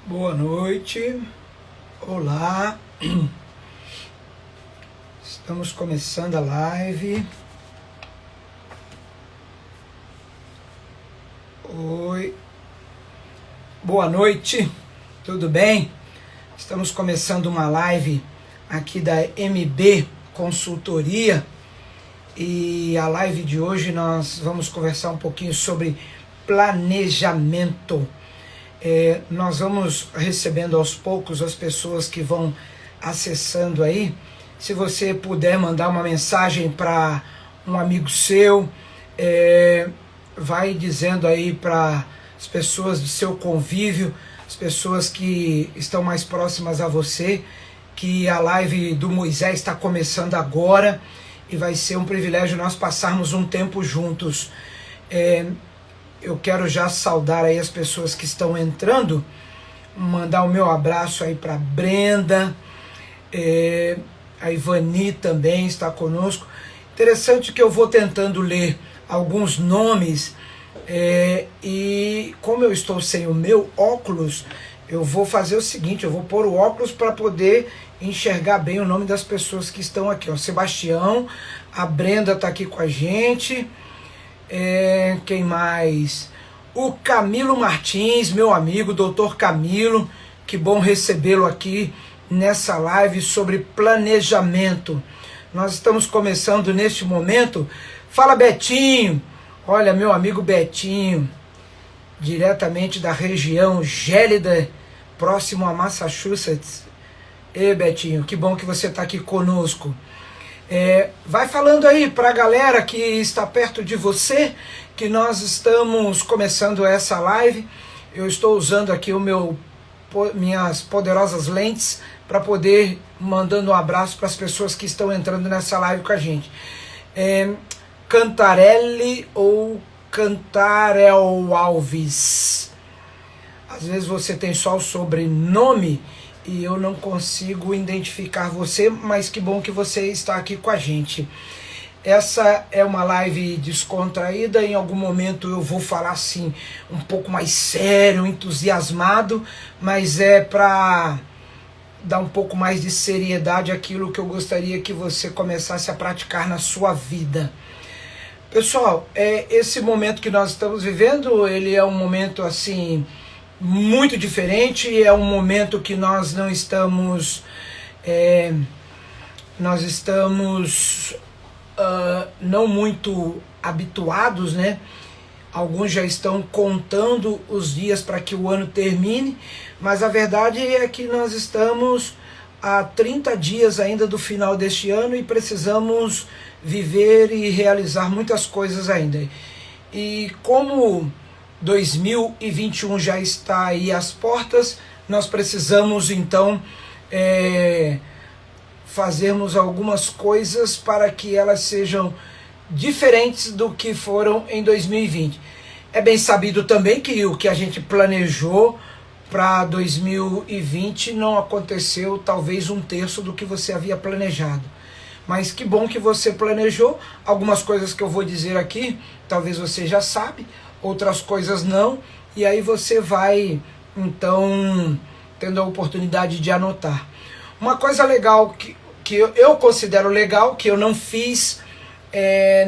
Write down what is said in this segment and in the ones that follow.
Boa noite, olá, estamos começando a live. Oi, boa noite, tudo bem? Estamos começando uma live aqui da MB Consultoria e a live de hoje nós vamos conversar um pouquinho sobre planejamento. Nós vamos recebendo aos poucos as pessoas que vão acessando aí. Se você puder mandar uma mensagem para um amigo seu, vai dizendo aí para as pessoas do seu convívio, as pessoas que estão mais próximas a você, que a live do Moisés está começando agora e vai ser um privilégio nós passarmos um tempo juntos. Eu quero já saudar aí as pessoas que estão entrando, mandar o meu abraço aí para Brenda, a Ivani também está conosco. Interessante que eu vou tentando ler alguns nomes, e como eu estou sem o meu óculos, eu vou fazer o seguinte, eu vou pôr o óculos para poder enxergar bem o nome das pessoas que estão aqui. Ó, Sebastião, a Brenda está aqui com a gente. Quem mais? O Camilo Martins, meu amigo, doutor Camilo, que bom recebê-lo aqui nessa live sobre planejamento. Nós estamos começando neste momento. Fala, Betinho! Olha, meu amigo Betinho, diretamente da região gélida, próximo a Massachusetts. Betinho, que bom que você está aqui conosco. Vai falando aí para a galera que está perto de você, que nós estamos começando essa live. Eu estou usando aqui minhas poderosas lentes para poder mandando um abraço para as pessoas que estão entrando nessa live com a gente. Cantarelli ou Cantarel Alves. Às vezes você tem só o sobrenome e eu não consigo identificar você, mas que bom que você está aqui com a gente. Essa é uma live descontraída, em algum momento eu vou falar assim, um pouco mais sério, entusiasmado, mas é para dar um pouco mais de seriedade àquilo que eu gostaria que você começasse a praticar na sua vida. Pessoal, esse momento que nós estamos vivendo, ele é um momento assim muito diferente, é um momento que nós não estamos não muito habituados, né? Alguns já estão contando os dias para que o ano termine, mas a verdade é que nós estamos a 30 dias ainda do final deste ano e precisamos viver e realizar muitas coisas ainda. E como 2021 já está aí às portas, nós precisamos então fazermos algumas coisas para que elas sejam diferentes do que foram em 2020. É bem sabido também que o que a gente planejou para 2020 não aconteceu talvez 1/3 do que você havia planejado. Mas que bom que você planejou. Algumas coisas que eu vou dizer aqui, talvez você já sabe, outras coisas não, e aí você vai, então, tendo a oportunidade de anotar. Uma coisa legal que eu considero legal, que eu não fiz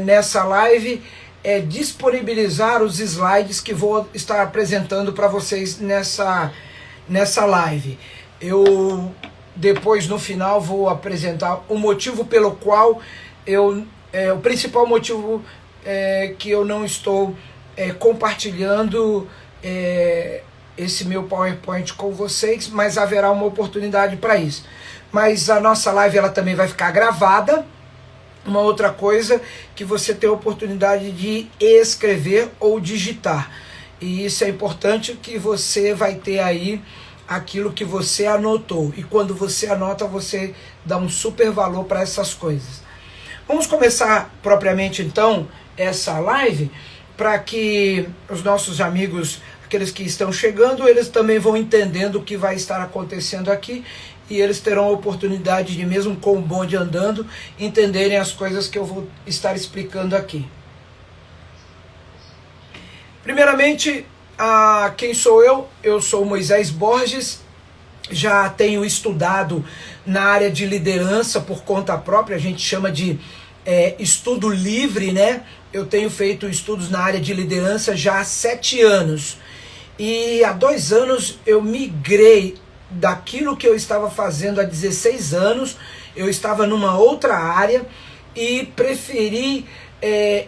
nessa live, é disponibilizar os slides que vou estar apresentando para vocês nessa live. Eu depois, no final, vou apresentar o motivo pelo qual o principal motivo que eu não estou compartilhando esse meu PowerPoint com vocês, mas haverá uma oportunidade para isso. Mas a nossa live ela também vai ficar gravada. Uma outra coisa, que você tem a oportunidade de escrever ou digitar. E isso é importante, que você vai ter aí aquilo que você anotou. E quando você anota, você dá um super valor para essas coisas. Vamos começar propriamente então essa live, para que os nossos amigos, aqueles que estão chegando, eles também vão entendendo o que vai estar acontecendo aqui, e eles terão a oportunidade de, mesmo com o bonde andando, entenderem as coisas que eu vou estar explicando aqui. Primeiramente, Quem sou eu? Eu sou Moisés Borges, já tenho estudado na área de liderança por conta própria, a gente chama de estudo livre, né? Eu tenho feito estudos na área de liderança já há 7 anos. E há 2 anos eu migrei daquilo que eu estava fazendo há 16 anos, eu estava numa outra área e preferi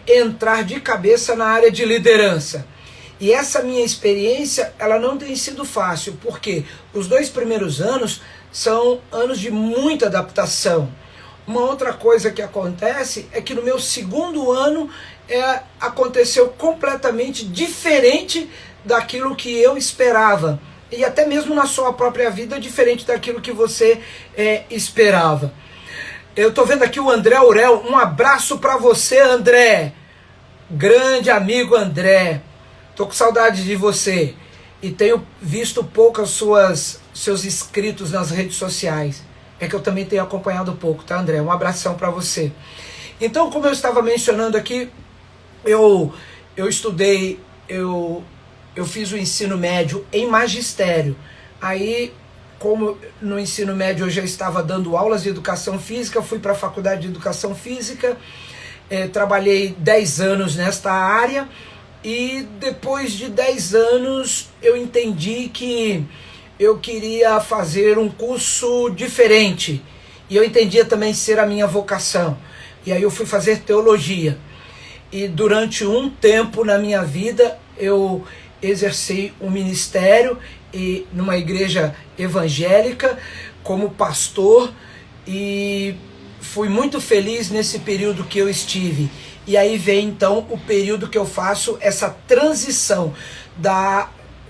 entrar de cabeça na área de liderança. E essa minha experiência, ela não tem sido fácil, porque os 2 primeiros anos são anos de muita adaptação. Uma outra coisa que acontece é que no meu 2º ano aconteceu completamente diferente daquilo que eu esperava. E até mesmo na sua própria vida, diferente daquilo que você esperava. Eu estou vendo aqui o André Aurel, um abraço para você, André. Grande amigo André. Tô com saudade de você e tenho visto poucos seus inscritos nas redes sociais. É que eu também tenho acompanhado pouco, tá, André? Um abração para você. Então, como eu estava mencionando aqui, eu estudei, eu fiz o ensino médio em magistério. Aí, como no ensino médio eu já estava dando aulas de educação física, fui para a faculdade de educação física, trabalhei 10 anos nesta área. E depois de 10 anos eu entendi que eu queria fazer um curso diferente. E eu entendia também ser a minha vocação. E aí eu fui fazer teologia. E durante um tempo na minha vida eu exerci um ministério numa igreja evangélica como pastor. E fui muito feliz nesse período que eu estive. E aí vem então o período que eu faço essa transição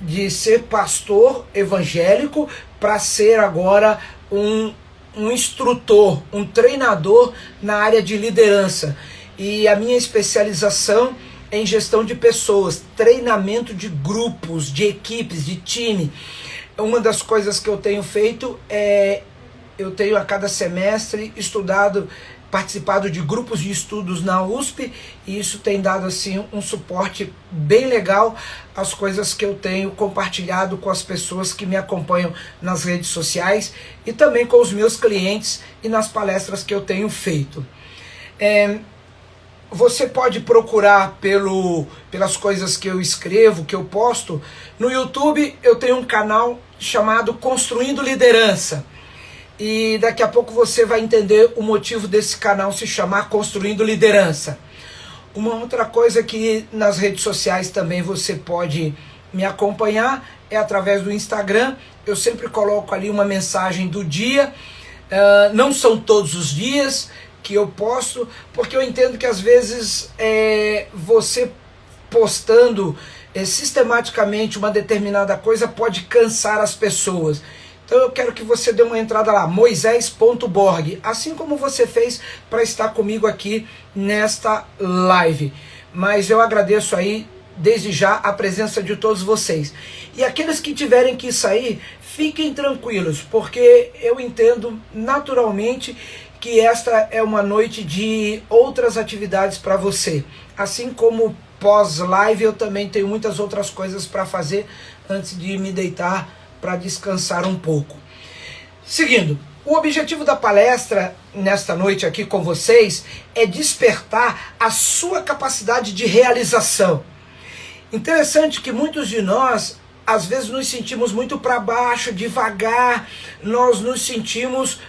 de ser pastor evangélico para ser agora um instrutor, um treinador na área de liderança. E a minha especialização é em gestão de pessoas, treinamento de grupos, de equipes, de time. Uma das coisas que eu tenho feito eu tenho a cada semestre participado de grupos de estudos na USP, e isso tem dado assim um suporte bem legal às coisas que eu tenho compartilhado com as pessoas que me acompanham nas redes sociais e também com os meus clientes e nas palestras que eu tenho feito. Você pode procurar pelas coisas que eu escrevo, que eu posto. No YouTube eu tenho um canal chamado Construindo Liderança. E daqui a pouco você vai entender o motivo desse canal se chamar Construindo Liderança. Uma outra coisa que nas redes sociais também você pode me acompanhar é através do Instagram. Eu sempre coloco ali uma mensagem do dia. Não são todos os dias que eu posto, porque eu entendo que às vezes você postando sistematicamente uma determinada coisa pode cansar as pessoas. Então eu quero que você dê uma entrada lá, moisés.borg, assim como você fez para estar comigo aqui nesta live. Mas eu agradeço aí, desde já, a presença de todos vocês. E aqueles que tiverem que sair, fiquem tranquilos, porque eu entendo naturalmente que esta é uma noite de outras atividades para você. Assim como pós-live, eu também tenho muitas outras coisas para fazer antes de me deitar para descansar um pouco. Seguindo, o objetivo da palestra nesta noite aqui com vocês é despertar a sua capacidade de realização. Interessante que muitos de nós, às vezes, nos sentimos muito para baixo, devagar, nós nos sentimos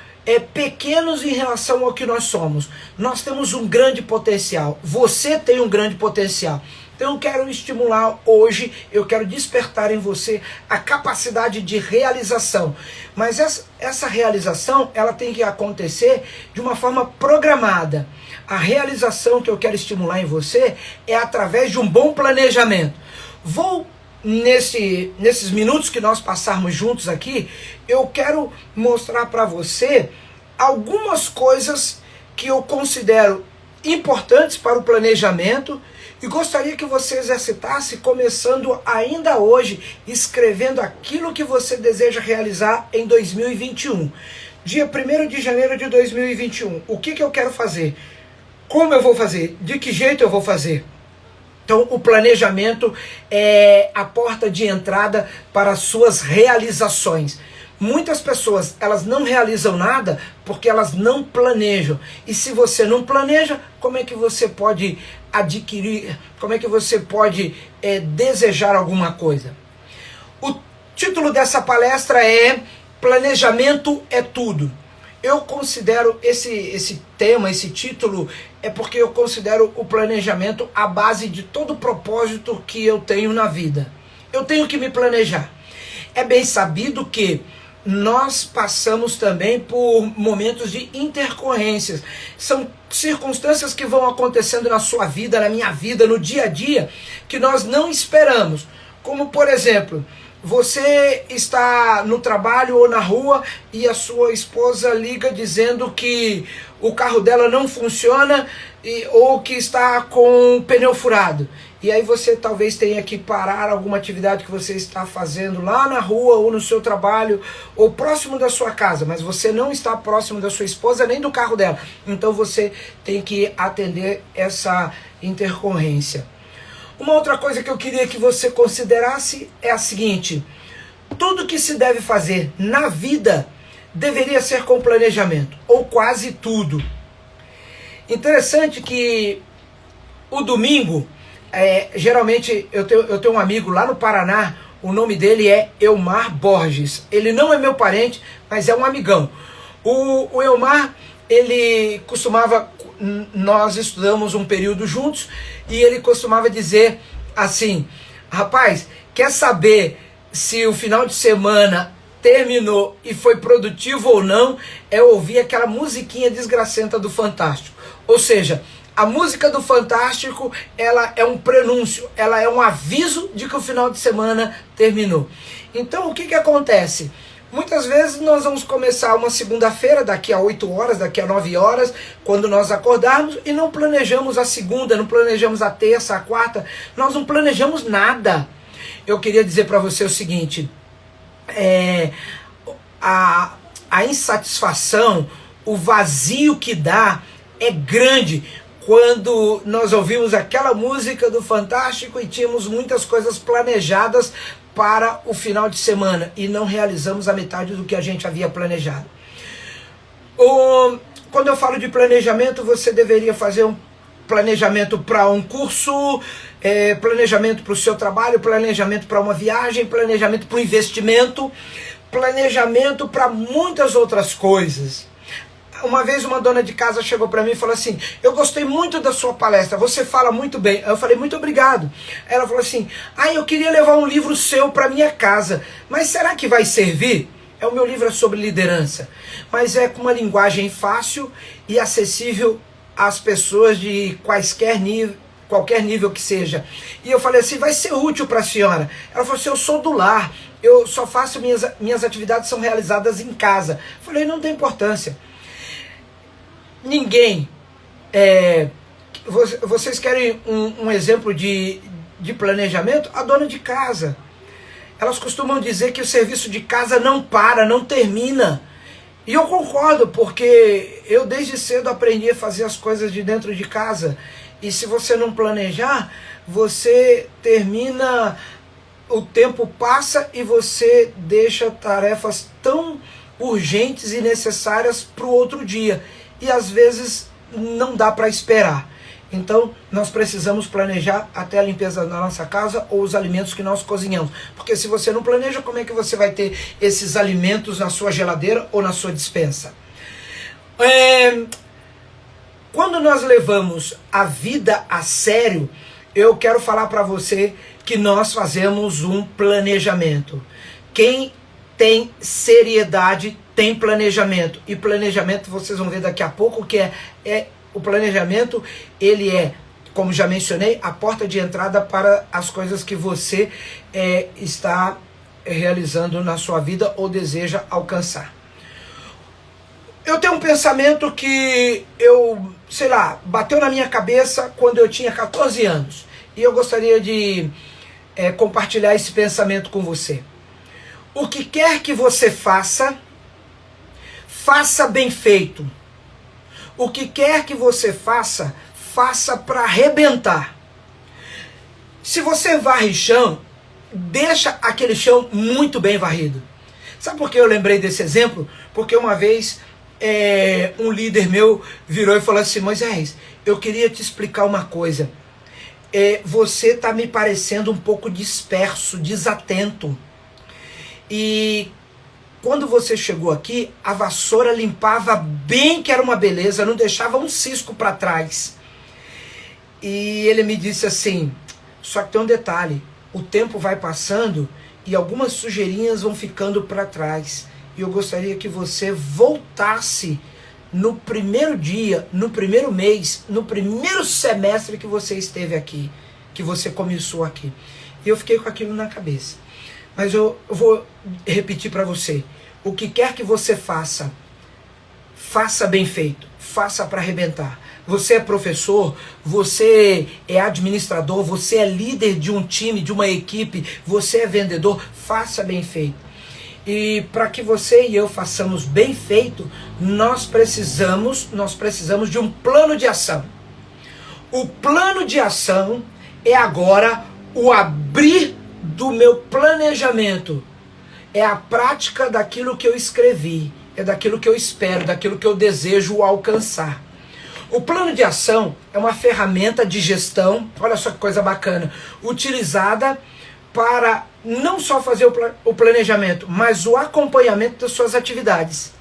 pequenos em relação ao que nós somos. Nós temos um grande potencial, você tem um grande potencial. Então eu quero estimular hoje, eu quero despertar em você a capacidade de realização. Mas essa realização, ela tem que acontecer de uma forma programada. A realização que eu quero estimular em você é através de um bom planejamento. Nesses minutos que nós passarmos juntos aqui, eu quero mostrar para você algumas coisas que eu considero importantes para o planejamento e gostaria que você exercitasse começando ainda hoje, escrevendo aquilo que você deseja realizar em 2021. Dia 1º de janeiro de 2021. O que eu quero fazer? Como eu vou fazer? De que jeito eu vou fazer? Então, o planejamento é a porta de entrada para as suas realizações. Muitas pessoas, elas não realizam nada porque elas não planejam. E se você não planeja, como é que você pode adquirir, como é que você pode desejar alguma coisa? O título dessa palestra é Planejamento é Tudo. Eu considero esse tema, esse título, é porque eu considero o planejamento a base de todo o propósito que eu tenho na vida. Eu tenho que me planejar. É bem sabido que nós passamos também por momentos de intercorrências. São circunstâncias que vão acontecendo na sua vida, na minha vida, no dia a dia, que nós não esperamos. Como, por exemplo, você está no trabalho ou na rua e a sua esposa liga dizendo que o carro dela não funciona ou que está com o pneu furado. E aí você talvez tenha que parar alguma atividade que você está fazendo lá na rua ou no seu trabalho ou próximo da sua casa, mas você não está próximo da sua esposa nem do carro dela. Então você tem que atender essa intercorrência. Uma outra coisa que eu queria que você considerasse é a seguinte: tudo que se deve fazer na vida deveria ser com planejamento, ou quase tudo. Interessante que o domingo, geralmente eu tenho um amigo lá no Paraná, o nome dele é Elmar Borges. Ele não é meu parente, mas é um amigão. O Elmar, ele costumava, nós estudamos um período juntos, e ele costumava dizer assim: rapaz, quer saber se o final de semana terminou e foi produtivo ou não? É ouvir aquela musiquinha desgracenta do Fantástico. Ou seja, a música do Fantástico, ela é um prenúncio, ela é um aviso de que o final de semana terminou. Então o que acontece? Muitas vezes nós vamos começar uma segunda-feira, daqui a 8 horas, daqui a 9 horas, quando nós acordarmos, e não planejamos a segunda, não planejamos a terça, a quarta, nós não planejamos nada. Eu queria dizer para você o seguinte: a insatisfação, o vazio que dá é grande quando nós ouvimos aquela música do Fantástico e tínhamos muitas coisas planejadas para o final de semana e não realizamos a metade do que a gente havia planejado. Quando eu falo de planejamento, você deveria fazer um planejamento para um curso, planejamento para o seu trabalho, planejamento para uma viagem, planejamento para um investimento, planejamento para muitas outras coisas. Uma vez uma dona de casa chegou para mim e falou assim: eu gostei muito da sua palestra, você fala muito bem. Eu falei: muito obrigado. Ela falou assim: eu queria levar um livro seu para minha casa, mas será que vai servir? O meu livro é sobre liderança, mas é com uma linguagem fácil e acessível às pessoas de qualquer nível que seja. E eu falei assim: vai ser útil para a senhora. Ela falou assim: eu sou do lar, eu só faço, minhas atividades são realizadas em casa. Eu falei: não tem importância. Ninguém, vocês querem um exemplo de planejamento? A dona de casa, elas costumam dizer que o serviço de casa não para, não termina. E eu concordo, porque eu desde cedo aprendi a fazer as coisas de dentro de casa. E se você não planejar, você termina, o tempo passa e você deixa tarefas tão urgentes e necessárias para o outro dia. E às vezes não dá para esperar. Então nós precisamos planejar até a limpeza da nossa casa ou os alimentos que nós cozinhamos. Porque se você não planeja, como é que você vai ter esses alimentos na sua geladeira ou na sua despensa? Quando nós levamos a vida a sério, eu quero falar para você que nós fazemos um planejamento. Quem tem seriedade tem planejamento. E planejamento, vocês vão ver daqui a pouco, que o planejamento, ele é, como já mencionei, a porta de entrada para as coisas que você está realizando na sua vida ou deseja alcançar. Eu tenho um pensamento que bateu na minha cabeça quando eu tinha 14 anos. E eu gostaria de compartilhar esse pensamento com você. O que quer que você faça, faça bem feito. O que quer que você faça, faça para arrebentar. Se você varre chão, deixa aquele chão muito bem varrido. Sabe por que eu lembrei desse exemplo? Porque uma vez um líder meu virou e falou assim: Moisés, eu queria te explicar uma coisa. Você está me parecendo um pouco disperso, desatento. E quando você chegou aqui, a vassoura limpava bem, que era uma beleza, não deixava um cisco para trás. E ele me disse assim: só que tem um detalhe, o tempo vai passando e algumas sujeirinhas vão ficando para trás. E eu gostaria que você voltasse no primeiro dia, no primeiro mês, no primeiro semestre que você esteve aqui, que você começou aqui. E eu fiquei com aquilo na cabeça. Mas eu vou repetir para você: o que quer que você faça, faça bem feito, faça para arrebentar. Você é professor, você é administrador, você é líder de um time, de uma equipe, você é vendedor, faça bem feito. E para que você e eu façamos bem feito, nós precisamos de um plano de ação. O plano de ação é agora o abrir do meu planejamento. É a prática daquilo que eu escrevi, é daquilo que eu espero, daquilo que eu desejo alcançar. O plano de ação é uma ferramenta de gestão, olha só que coisa bacana, utilizada para não só fazer o planejamento, mas o acompanhamento das suas atividades.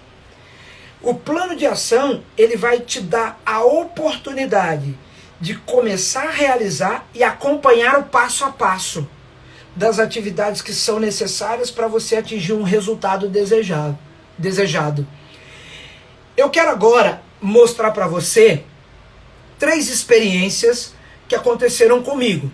O plano de ação, ele vai te dar a oportunidade de começar a realizar e acompanhar o passo a passo das atividades que são necessárias para você atingir um resultado desejado. Eu quero agora mostrar para você 3 experiências que aconteceram comigo.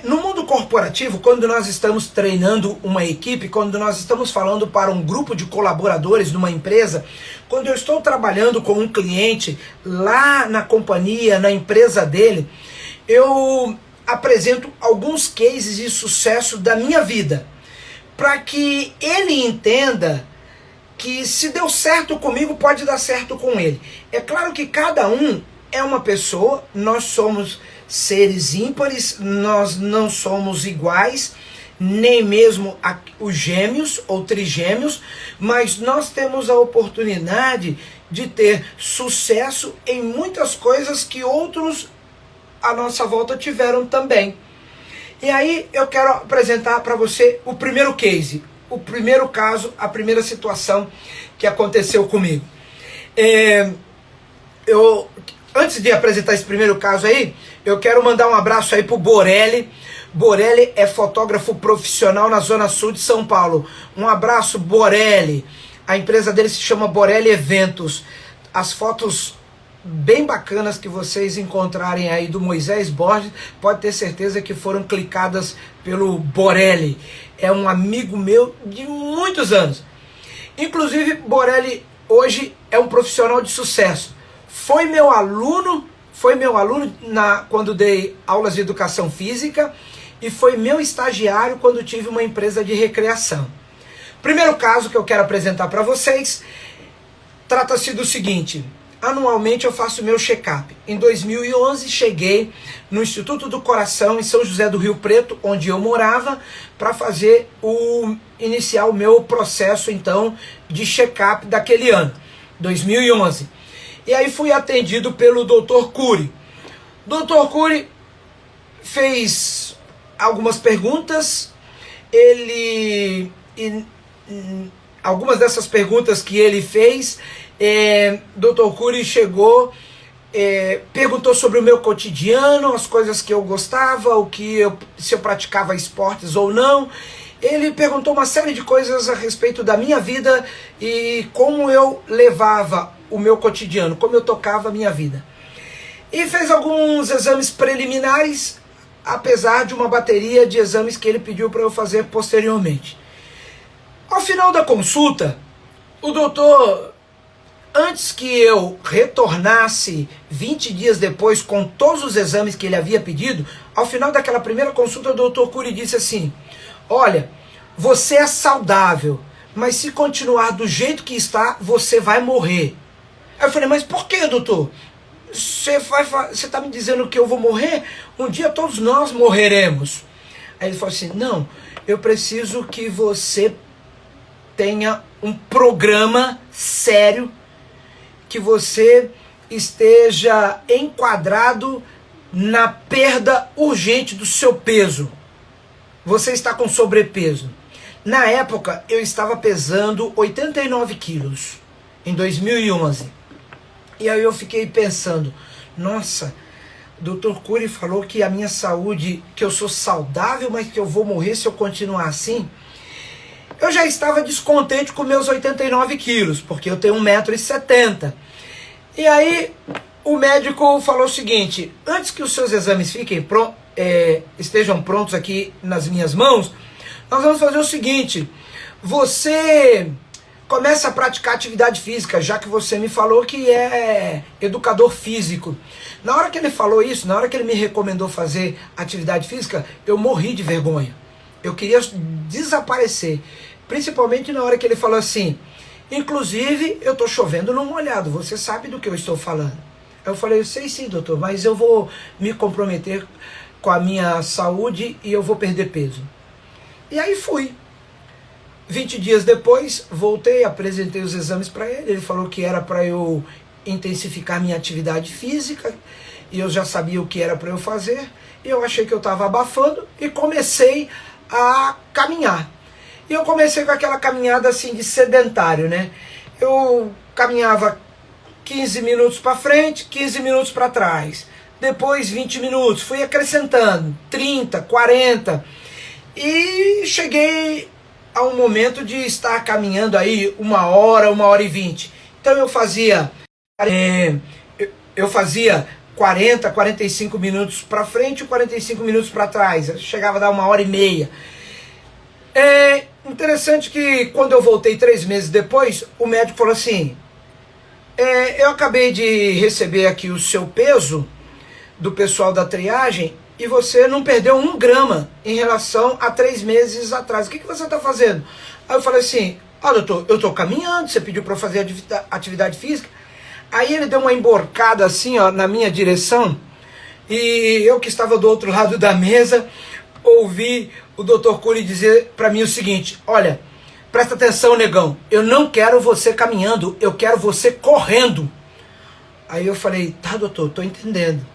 No mundo corporativo, quando nós estamos treinando uma equipe, quando nós estamos falando para um grupo de colaboradores numa empresa, quando eu estou trabalhando com um cliente lá na companhia, na empresa dele, eu apresento alguns cases de sucesso da minha vida, para que ele entenda que se deu certo comigo, pode dar certo com ele. É claro que cada um é uma pessoa, nós somos seres ímpares, nós não somos iguais, nem mesmo os gêmeos ou trigêmeos, mas nós temos a oportunidade de ter sucesso em muitas coisas que outros à nossa volta tiveram também. E aí eu quero apresentar para você o primeiro case, o primeiro caso, a primeira situação que aconteceu comigo. Antes de apresentar esse primeiro caso aí, eu quero mandar um abraço aí pro Borelli. Borelli é fotógrafo profissional na Zona Sul de São Paulo. Um abraço, Borelli. A empresa dele se chama Borelli Eventos. As fotos bem bacanas que vocês encontrarem aí do Moisés Borges, pode ter certeza que foram clicadas pelo Borelli. É um amigo meu de muitos anos. Inclusive, Borelli hoje é um profissional de sucesso. Foi meu aluno quando dei aulas de educação física e foi meu estagiário quando tive uma empresa de recreação. Primeiro caso que eu quero apresentar para vocês trata-se do seguinte: anualmente eu faço meu check-up. Em 2011 cheguei no Instituto do Coração em São José do Rio Preto, onde eu morava, para iniciar o meu processo então de check-up daquele ano, 2011. E aí fui atendido pelo Dr. Cury. Dr. Cury fez algumas perguntas, algumas dessas perguntas que ele fez, Dr. Cury chegou, perguntou sobre o meu cotidiano, as coisas que eu gostava, se eu praticava esportes ou não. Ele perguntou uma série de coisas a respeito da minha vida e como eu levava o meu cotidiano, como eu tocava a minha vida. E fez alguns exames preliminares, apesar de uma bateria de exames que ele pediu para eu fazer posteriormente. Ao final da consulta, o doutor, antes que eu retornasse 20 dias depois com todos os exames que ele havia pedido, ao final daquela primeira consulta, o doutor Cury disse assim: olha, você é saudável, mas se continuar do jeito que está, você vai morrer. Aí eu falei: mas por que, doutor? você está me dizendo que eu vou morrer? Um dia todos nós morreremos. Aí ele falou assim, não, eu preciso que você tenha um programa sério, que você esteja enquadrado na perda urgente do seu peso. Você está com sobrepeso. Na época, eu estava pesando 89 quilos, em 2011. E aí eu fiquei pensando, nossa, o Dr. Cury falou que a minha saúde, que eu sou saudável, mas que eu vou morrer se eu continuar assim. Eu já estava descontente com meus 89 quilos, porque eu tenho 1,70 m. E aí o médico falou o seguinte, antes que os seus exames estejam prontos aqui nas minhas mãos, nós vamos fazer o seguinte, você começa a praticar atividade física, já que você me falou que é educador físico. Na hora que ele falou isso, na hora que ele me recomendou fazer atividade física, eu morri de vergonha. Eu queria desaparecer, principalmente na hora que ele falou assim, inclusive eu estou chovendo no molhado, você sabe do que eu estou falando. Eu falei, eu sei sim, doutor, mas eu vou me comprometer com a minha saúde e eu vou perder peso. E aí fui. 20 dias depois, voltei, apresentei os exames para ele, ele falou que era para eu intensificar minha atividade física, e eu já sabia o que era para eu fazer, e eu achei que eu estava abafando, e comecei a caminhar. E eu comecei com aquela caminhada assim de sedentário, né? Eu caminhava 15 minutos para frente, 15 minutos para trás, depois 20 minutos, fui acrescentando, 30, 40, e cheguei a um momento de estar caminhando aí 1 hora e 20. Então eu fazia 40, 45 minutos para frente e 45 minutos para trás. Eu chegava a dar 1 hora e meia. É interessante que quando eu voltei 3 meses depois, o médico falou assim, eu acabei de receber aqui o seu peso do pessoal da triagem e você não perdeu 1 grama em relação a 3 meses atrás. O que você está fazendo? Aí eu falei assim, doutor, eu estou caminhando, você pediu para eu fazer atividade física. Aí ele deu uma emborcada assim, ó, na minha direção, e eu que estava do outro lado da mesa, ouvi o Dr. Cury dizer para mim o seguinte, olha, presta atenção, negão, eu não quero você caminhando, eu quero você correndo. Aí eu falei, tá, doutor, estou entendendo.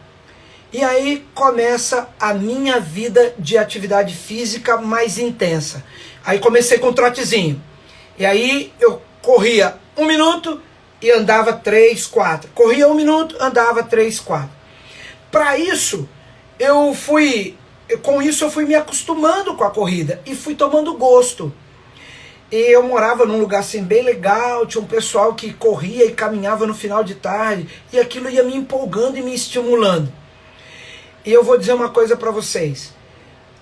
E aí começa a minha vida de atividade física mais intensa. Aí comecei com um trotezinho. E aí eu corria 1 minuto e andava 3, 4. Corria 1 minuto, andava 3, 4. Para isso, com isso eu fui me acostumando com a corrida e fui tomando gosto. E eu morava num lugar assim bem legal, tinha um pessoal que corria e caminhava no final de tarde, e aquilo ia me empolgando e me estimulando. E eu vou dizer uma coisa para vocês.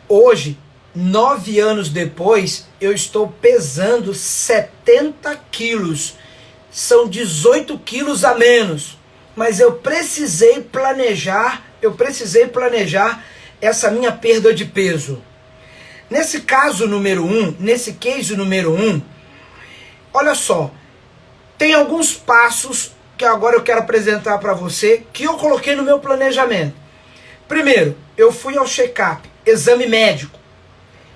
Hoje, 9 anos depois, eu estou pesando 70 quilos. São 18 quilos a menos. Mas eu precisei planejar essa minha perda de peso. Nesse caso número 1, nesse case número 1, olha só, tem alguns passos que agora eu quero apresentar para você, que eu coloquei no meu planejamento. Primeiro, eu fui ao check-up, exame médico.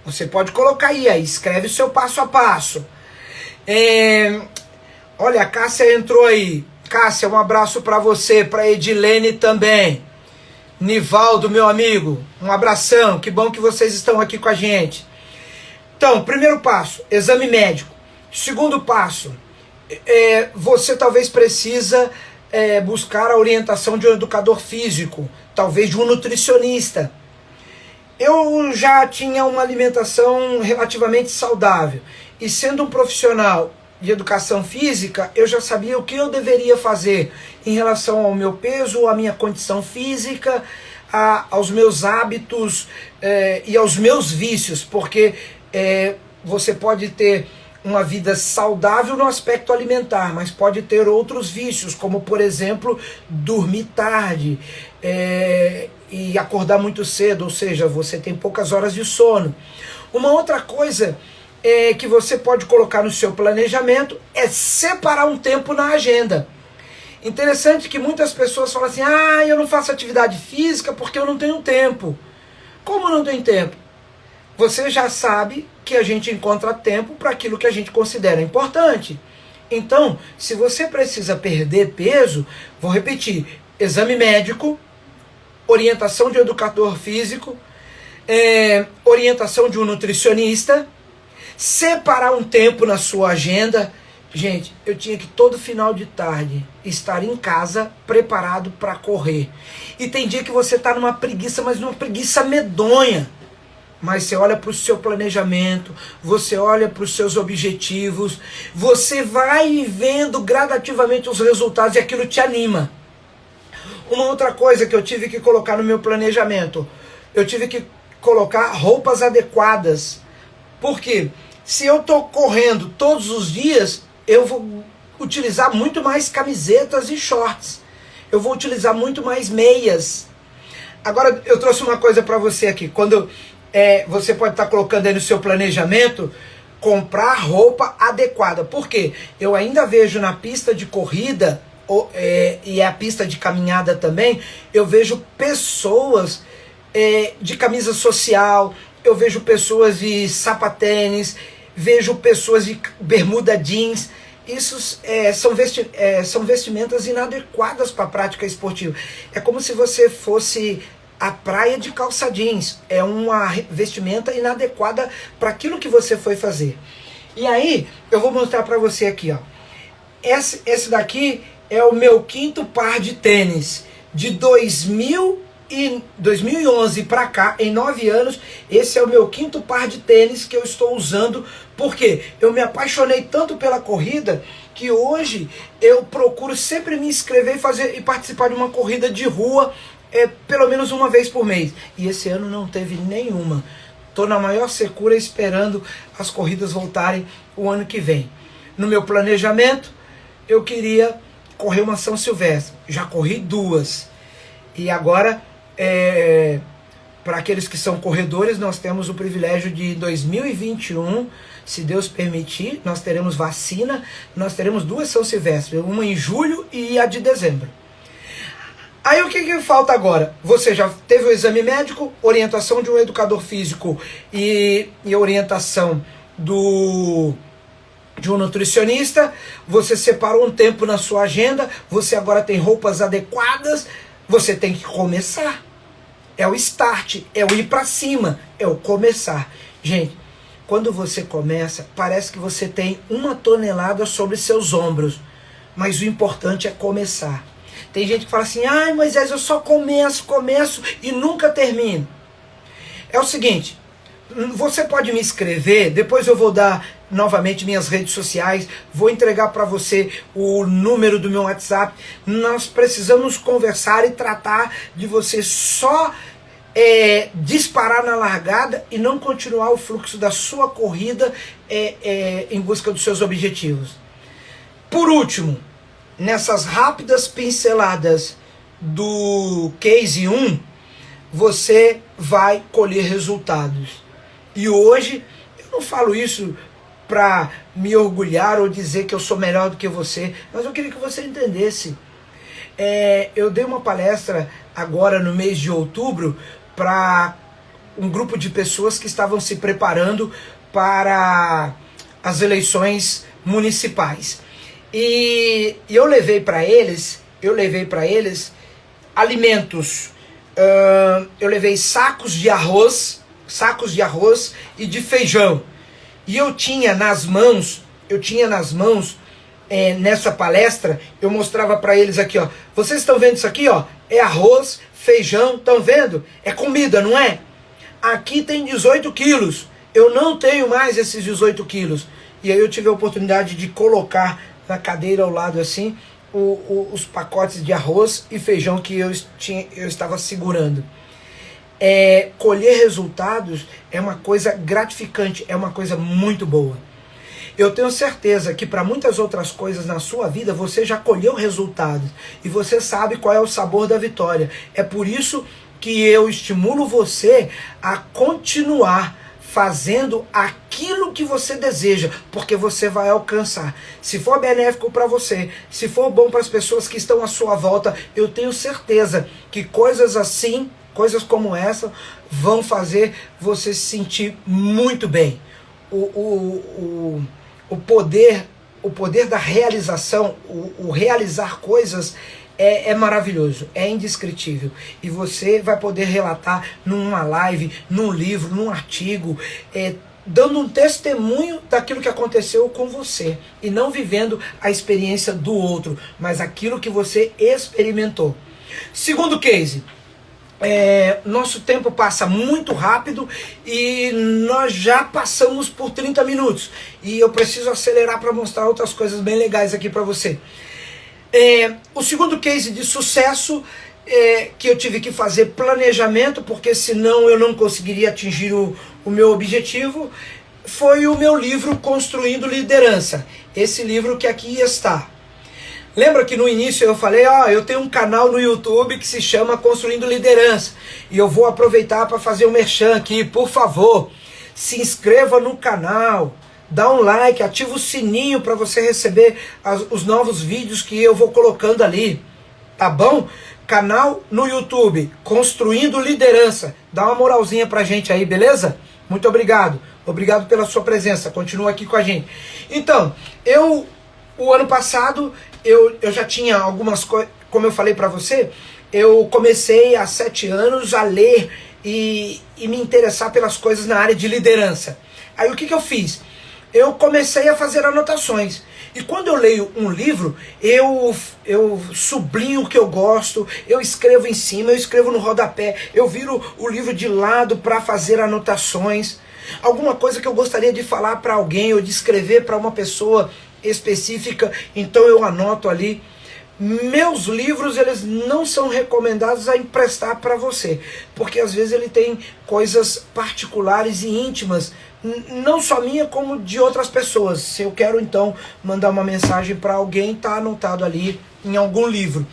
Você pode colocar aí, escreve o seu passo a passo. Olha, a Cássia entrou aí. Cássia, um abraço para você, para Edilene também. Nivaldo, meu amigo, um abração, que bom que vocês estão aqui com a gente. Então, primeiro passo, exame médico. Segundo passo, você talvez precisa buscar a orientação de um educador físico, talvez de um nutricionista. Eu já tinha uma alimentação relativamente saudável, e sendo um profissional de educação física, eu já sabia o que eu deveria fazer em relação ao meu peso, à minha condição física, aos meus hábitos e aos meus vícios, porque você pode ter uma vida saudável no aspecto alimentar, mas pode ter outros vícios, como por exemplo, dormir tarde e acordar muito cedo, ou seja, você tem poucas horas de sono. Uma outra coisa que você pode colocar no seu planejamento é separar um tempo na agenda. Interessante que muitas pessoas falam assim, ah, eu não faço atividade física porque eu não tenho tempo. Como não tem tempo? Você já sabe que a gente encontra tempo para aquilo que a gente considera importante. Então, se você precisa perder peso, vou repetir, exame médico, orientação de um educador físico, orientação de um nutricionista, separar um tempo na sua agenda. Gente, eu tinha que todo final de tarde estar em casa preparado para correr. E tem dia que você está numa preguiça, mas numa preguiça medonha. Mas você olha para o seu planejamento, você olha para os seus objetivos, você vai vendo gradativamente os resultados e aquilo te anima. Uma outra coisa que eu tive que colocar no meu planejamento, eu tive que colocar roupas adequadas. Porque se eu estou correndo todos os dias, eu vou utilizar muito mais camisetas e shorts. Eu vou utilizar muito mais meias. Agora eu trouxe uma coisa para você aqui. Quando você pode estar colocando aí no seu planejamento, comprar roupa adequada. Por quê? Eu ainda vejo na pista de corrida, e a pista de caminhada também, eu vejo pessoas de camisa social, eu vejo pessoas de sapatênis, vejo pessoas de bermuda jeans. Isso são vestimentas inadequadas para a prática esportiva. É como se você fosse à praia de calça jeans. É uma vestimenta inadequada para aquilo que você foi fazer. E aí, eu vou mostrar para você aqui, ó. Esse daqui é o meu 5º par de tênis. De 2011 para cá, em 9 anos, esse é o meu 5º par de tênis que eu estou usando, porque eu me apaixonei tanto pela corrida, que hoje eu procuro sempre me inscrever e participar de uma corrida de rua, pelo menos uma vez por mês. E esse ano não teve nenhuma. Estou na maior secura esperando as corridas voltarem o ano que vem. No meu planejamento, eu queria correr uma São Silvestre. Já corri 2. E agora, para aqueles que são corredores, nós temos o privilégio de 2021, se Deus permitir, nós teremos vacina, nós teremos 2 São Silvestres, uma em julho e a de dezembro. Aí o que falta agora? Você já teve o exame médico, orientação de um educador físico e orientação de um nutricionista, você separou um tempo na sua agenda, você agora tem roupas adequadas, você tem que começar. É o start, é o ir para cima, é o começar. Gente, quando você começa, parece que você tem 1 tonelada sobre seus ombros, mas o importante é começar. Tem gente que fala assim, ai Moisés, eu só começo e nunca termino. É o seguinte, você pode me escrever, depois eu vou dar novamente minhas redes sociais, vou entregar para você o número do meu WhatsApp. Nós precisamos conversar e tratar de você só disparar na largada e não continuar o fluxo da sua corrida em busca dos seus objetivos. Por último, nessas rápidas pinceladas do Case 1, você vai colher resultados. E hoje, eu não falo isso para me orgulhar ou dizer que eu sou melhor do que você, mas eu queria que você entendesse. Eu dei uma palestra agora no mês de outubro para um grupo de pessoas que estavam se preparando para as eleições municipais. E eu levei para eles alimentos. Eu levei sacos de arroz e de feijão. E eu tinha nas mãos, nessa palestra, eu mostrava para eles aqui, ó. Vocês estão vendo isso aqui, ó? É arroz, feijão, estão vendo? É comida, não é? Aqui tem 18 quilos. Eu não tenho mais esses 18 quilos. E aí eu tive a oportunidade de colocar na cadeira ao lado assim, os pacotes de arroz e feijão que eu estava segurando. Colher resultados é uma coisa gratificante, é uma coisa muito boa. Eu tenho certeza que para muitas outras coisas na sua vida você já colheu resultados e você sabe qual é o sabor da vitória. É por isso que eu estimulo você a continuar fazendo aquilo que você deseja, porque você vai alcançar. Se for benéfico para você, se for bom para as pessoas que estão à sua volta, eu tenho certeza que coisas assim, coisas como essa, vão fazer você se sentir muito bem. O poder da realização, o realizar coisas é maravilhoso, é indescritível. E você vai poder relatar numa live, num livro, num artigo, dando um testemunho daquilo que aconteceu com você. E não vivendo a experiência do outro, mas aquilo que você experimentou. Segundo case. Nosso tempo passa muito rápido e nós já passamos por 30 minutos. E eu preciso acelerar para mostrar outras coisas bem legais aqui para você. O segundo case de sucesso que eu tive que fazer planejamento, porque senão eu não conseguiria atingir o meu objetivo, foi o meu livro Construindo Liderança. Esse livro que aqui está. Lembra que no início eu falei, eu tenho um canal no YouTube que se chama Construindo Liderança. E eu vou aproveitar para fazer um merchan aqui, por favor. Se inscreva no canal, dá um like, ativa o sininho para você receber os novos vídeos que eu vou colocando ali. Tá bom? Canal no YouTube, Construindo Liderança. Dá uma moralzinha pra gente aí, beleza? Muito obrigado. Obrigado pela sua presença. Continua aqui com a gente. Então, o ano passado, eu já tinha algumas coisas, como eu falei para você, eu comecei há 7 anos a ler e me interessar pelas coisas na área de liderança. Aí o que eu fiz? Eu comecei a fazer anotações. E quando eu leio um livro, eu sublinho o que eu gosto, eu escrevo em cima, eu escrevo no rodapé, eu viro o livro de lado para fazer anotações. Alguma coisa que eu gostaria de falar para alguém ou de escrever para uma pessoa específica, então eu anoto ali. Meus livros, eles não são recomendados a emprestar para você, porque às vezes ele tem coisas particulares e íntimas, não só minha como de outras pessoas. Se eu quero então mandar uma mensagem para alguém, está anotado ali em algum livro.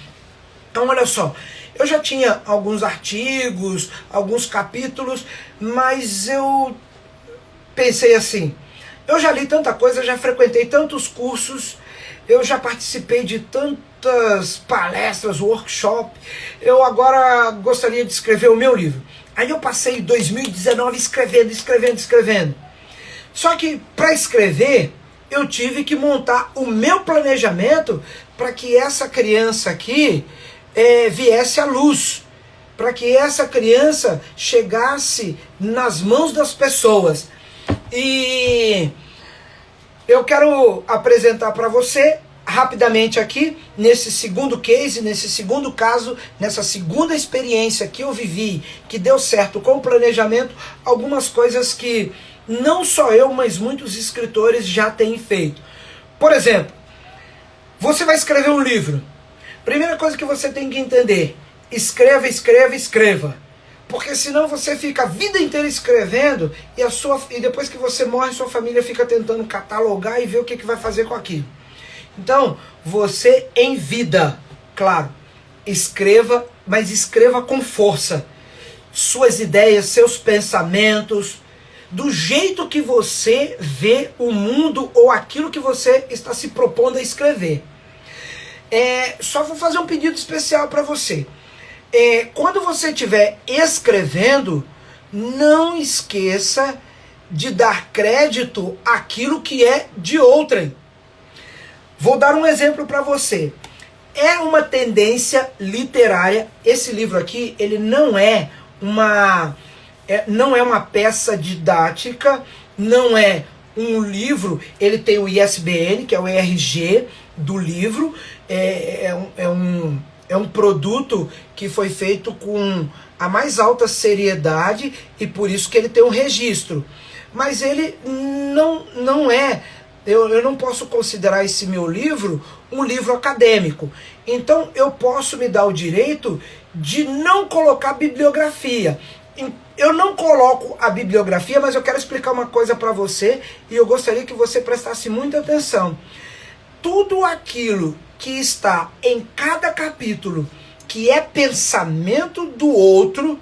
Então olha só, eu já tinha alguns artigos, alguns capítulos, mas eu pensei assim, eu já li tanta coisa, já frequentei tantos cursos, eu já participei de tantas palestras, workshops, eu agora gostaria de escrever o meu livro. Aí eu passei 2019 escrevendo. Só que para escrever, eu tive que montar o meu planejamento para que essa criança aqui viesse à luz, para que essa criança chegasse nas mãos das pessoas. E eu quero apresentar para você rapidamente aqui, nesse segundo case, nesse segundo caso, nessa segunda experiência que eu vivi, que deu certo com o planejamento, algumas coisas que não só eu, mas muitos escritores já têm feito. Por exemplo, você vai escrever um livro. Primeira coisa que você tem que entender, escreva. Porque senão você fica a vida inteira escrevendo e depois que você morre, sua família fica tentando catalogar e ver o que vai fazer com aquilo. Então, você em vida, claro, escreva, mas escreva com força. Suas ideias, seus pensamentos, do jeito que você vê o mundo ou aquilo que você está se propondo a escrever. Só vou fazer um pedido especial para você. Quando você estiver escrevendo, não esqueça de dar crédito àquilo que é de outrem. Vou dar um exemplo para você. É uma tendência literária. Esse livro aqui, ele não é uma peça didática, não é um livro. Ele tem o ISBN, que é o RG do livro. É um produto que foi feito com a mais alta seriedade e por isso que ele tem um registro. Mas ele não é... Eu não posso considerar esse meu livro um livro acadêmico. Então eu posso me dar o direito de não colocar bibliografia. Eu não coloco a bibliografia, mas eu quero explicar uma coisa para você e eu gostaria que você prestasse muita atenção. Tudo aquilo que está em cada capítulo, que é pensamento do outro,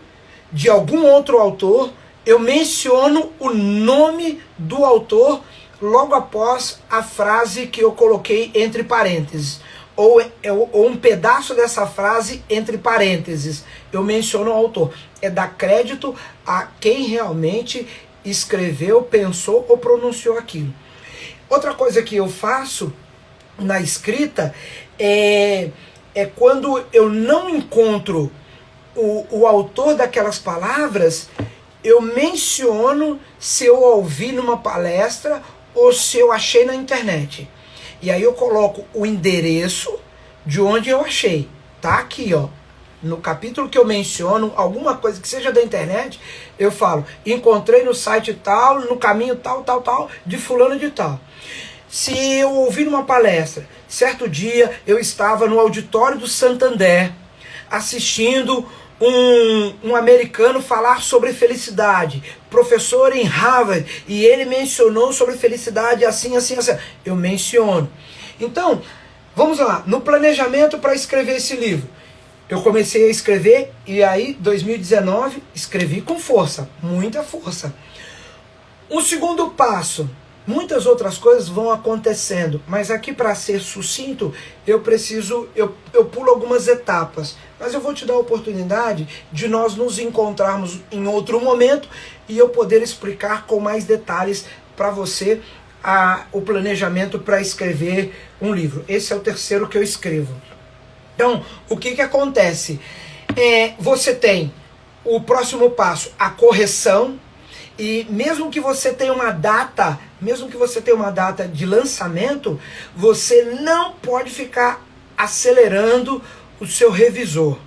de algum outro autor, eu menciono o nome do autor logo após a frase que eu coloquei entre parênteses, ou um pedaço dessa frase entre parênteses, eu menciono o autor. É dar crédito a quem realmente escreveu, pensou ou pronunciou aquilo. Outra coisa que eu faço na escrita é quando eu não encontro o autor daquelas palavras, eu menciono se eu ouvi numa palestra ou se eu achei na internet. E aí eu coloco o endereço de onde eu achei. Tá aqui, ó. No capítulo que eu menciono alguma coisa que seja da internet, eu falo, encontrei no site tal, no caminho tal, de fulano de tal. Se eu ouvi numa palestra, certo dia eu estava no auditório do Santander, assistindo um americano falar sobre felicidade, professor em Harvard, e ele mencionou sobre felicidade assim. Eu menciono. Então, vamos lá, no planejamento para escrever esse livro, eu comecei a escrever e aí, 2019, escrevi com força, muita força. Um segundo passo, muitas outras coisas vão acontecendo, mas aqui, para ser sucinto, eu pulo algumas etapas, mas eu vou te dar a oportunidade de nós nos encontrarmos em outro momento e eu poder explicar com mais detalhes para você o planejamento para escrever um livro. Esse é o terceiro que eu escrevo. Então, o que acontece? Você tem o próximo passo, a correção, e mesmo que você tenha uma data de lançamento, você não pode ficar acelerando o seu revisor.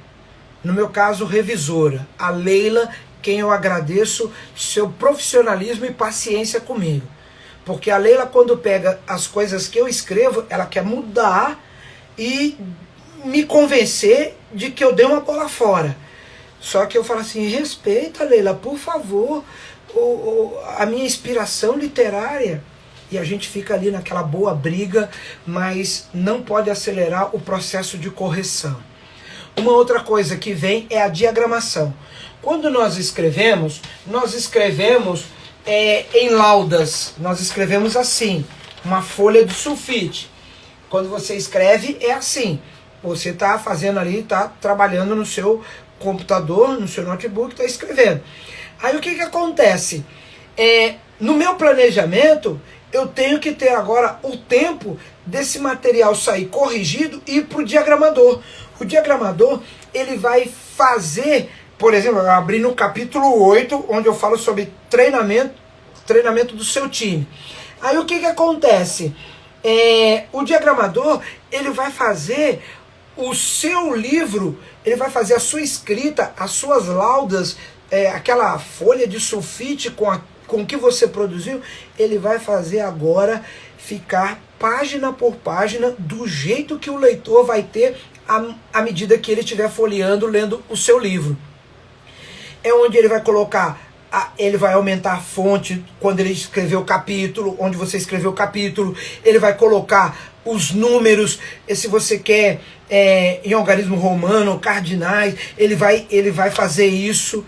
No meu caso, revisora, a Leila, quem eu agradeço seu profissionalismo e paciência comigo. Porque a Leila, quando pega as coisas que eu escrevo, ela quer mudar e me convencer de que eu dei uma bola fora. Só que eu falo assim, respeita, Leila, por favor, a minha inspiração literária. E a gente fica ali naquela boa briga, mas não pode acelerar o processo de correção. Uma outra coisa que vem é a diagramação. Quando nós escrevemos em laudas. Nós escrevemos assim, uma folha de sulfite. Quando você escreve é assim. Você está fazendo ali, está trabalhando no seu computador, no seu notebook, está escrevendo. Aí o que acontece? No meu planejamento, eu tenho que ter agora o tempo desse material sair corrigido e ir para o diagramador. O diagramador, ele vai fazer, por exemplo, eu abri no capítulo 8, onde eu falo sobre treinamento do seu time. Aí o que acontece? O diagramador, ele vai fazer o seu livro, ele vai fazer a sua escrita, as suas laudas, aquela folha de sulfite com o que você produziu, ele vai fazer agora ficar página por página do jeito que o leitor vai ter à medida que ele estiver folheando, lendo o seu livro. É onde ele vai colocar, ele vai aumentar a fonte quando ele escrever o capítulo, onde você escreveu o capítulo, ele vai colocar os números, se você quer em algarismo romano, cardinais, ele vai fazer isso.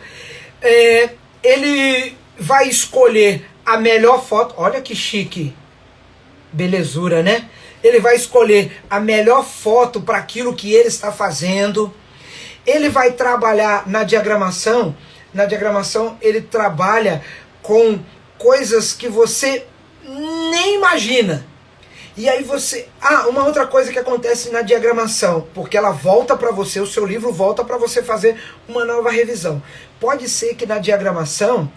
Ele vai escolher a melhor foto, olha que chique, belezura, né? Ele vai escolher a melhor foto para aquilo que ele está fazendo. Ele vai trabalhar na diagramação. Na diagramação ele trabalha com coisas que você nem imagina. E aí você... uma outra coisa que acontece na diagramação, porque ela volta para você, o seu livro volta para você fazer uma nova revisão. Pode ser que na diagramação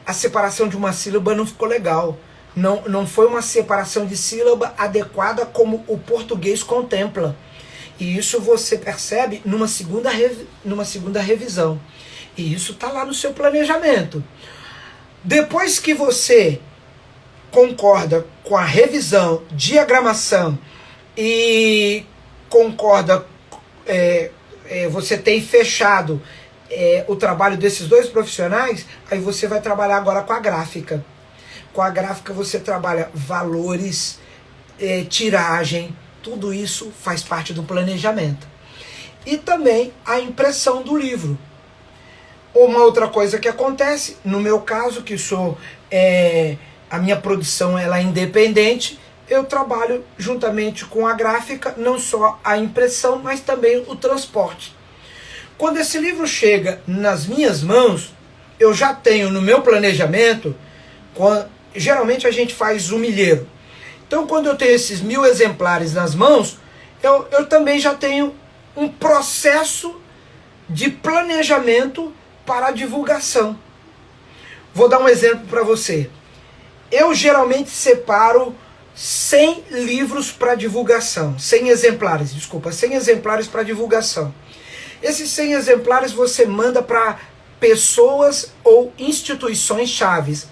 a separação de uma sílaba não ficou legal. Não foi uma separação de sílaba adequada como o português contempla. E isso você percebe numa segunda revisão. E isso está lá no seu planejamento. Depois que você concorda com a revisão, diagramação e concorda, você tem fechado o trabalho desses dois profissionais, aí você vai trabalhar agora com a gráfica. Com a gráfica você trabalha valores, tiragem, tudo isso faz parte do planejamento. E também a impressão do livro. Uma outra coisa que acontece, no meu caso, que sou a minha produção ela é independente, eu trabalho juntamente com a gráfica, não só a impressão, mas também o transporte. Quando esse livro chega nas minhas mãos, eu já tenho no meu planejamento, geralmente a gente faz um milheiro. Então quando eu tenho esses 1000 exemplares nas mãos, eu também já tenho um processo de planejamento para a divulgação. Vou dar um exemplo para você. Eu geralmente separo 100 livros para divulgação, 100 exemplares, desculpa, 100 exemplares para divulgação. Esses 100 exemplares você manda para pessoas ou instituições chaves,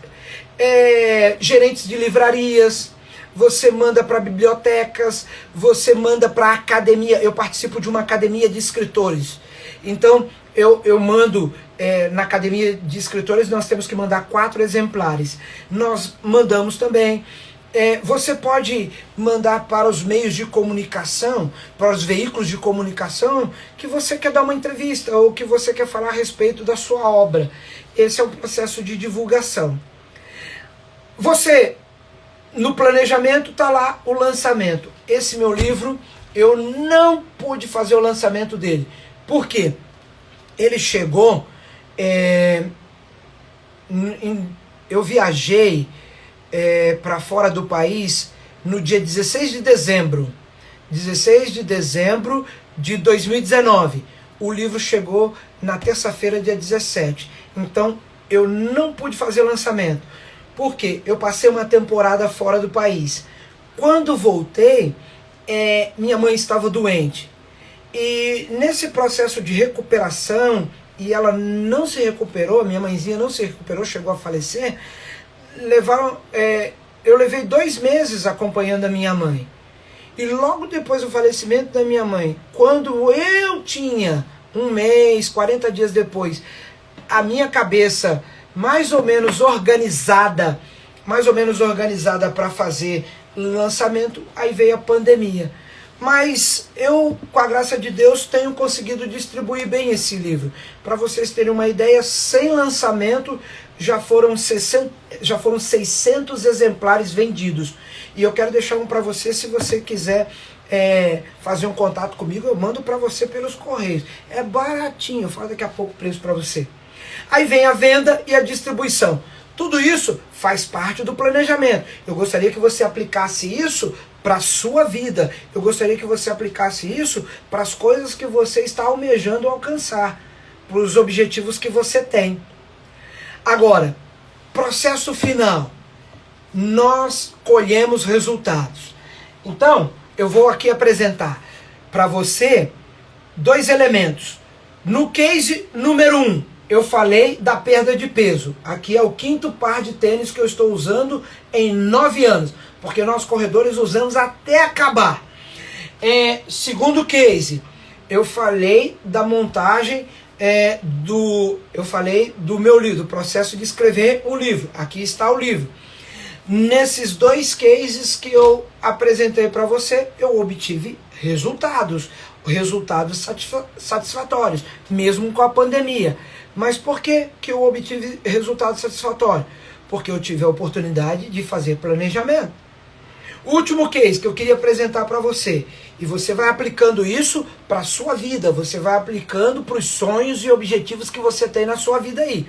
gerentes de livrarias, você manda para bibliotecas, você manda para academia. Eu participo de uma academia de escritores, então eu mando, na academia de escritores nós temos que mandar 4 exemplares, nós mandamos também. Você pode mandar para os meios de comunicação, para os veículos de comunicação, que você quer dar uma entrevista ou que você quer falar a respeito da sua obra. Esse é o processo de divulgação. Você, no planejamento, está lá o lançamento. Esse meu livro, eu não pude fazer o lançamento dele. Por quê? Ele chegou, eu viajei para fora do país no dia 16 de dezembro. 16 de dezembro de 2019. O livro chegou na terça-feira, dia 17. Então, eu não pude fazer lançamento. Por quê? Eu passei uma temporada fora do país. Quando voltei, minha mãe estava doente. E nesse processo de recuperação, e ela não se recuperou, minha mãezinha não se recuperou, chegou a falecer, eu levei 2 meses acompanhando a minha mãe. E logo depois do falecimento da minha mãe, quando eu tinha 1 mês, 40 dias depois, a minha cabeça mais ou menos organizada para fazer lançamento, aí veio a pandemia. Mas eu, com a graça de Deus, tenho conseguido distribuir bem esse livro. Para vocês terem uma ideia, sem lançamento, já foram 600 exemplares vendidos. E eu quero deixar um para você, se você quiser fazer um contato comigo, eu mando para você pelos correios. É baratinho, eu falo daqui a pouco o preço para você. Aí vem a venda e a distribuição. Tudo isso faz parte do planejamento. Eu gostaria que você aplicasse isso para a sua vida. Eu gostaria que você aplicasse isso para as coisas que você está almejando alcançar, para os objetivos que você tem. Agora, processo final. Nós colhemos resultados. Então, eu vou aqui apresentar para você 2 elementos. No case número 1, eu falei da perda de peso. Aqui é o 5º par de tênis que eu estou usando em 9 anos. Porque nós corredores usamos até acabar. Segundo case, eu falei da montagem eu falei do meu livro, do processo de escrever o livro. Aqui está o livro. Nesses 2 cases que eu apresentei para você, eu obtive resultados satisfatórios, mesmo com a pandemia. Mas por que eu obtive resultados satisfatórios? Porque eu tive a oportunidade de fazer planejamento. O último case que eu queria apresentar para você, e você vai aplicando isso para a sua vida, você vai aplicando para os sonhos e objetivos que você tem na sua vida aí.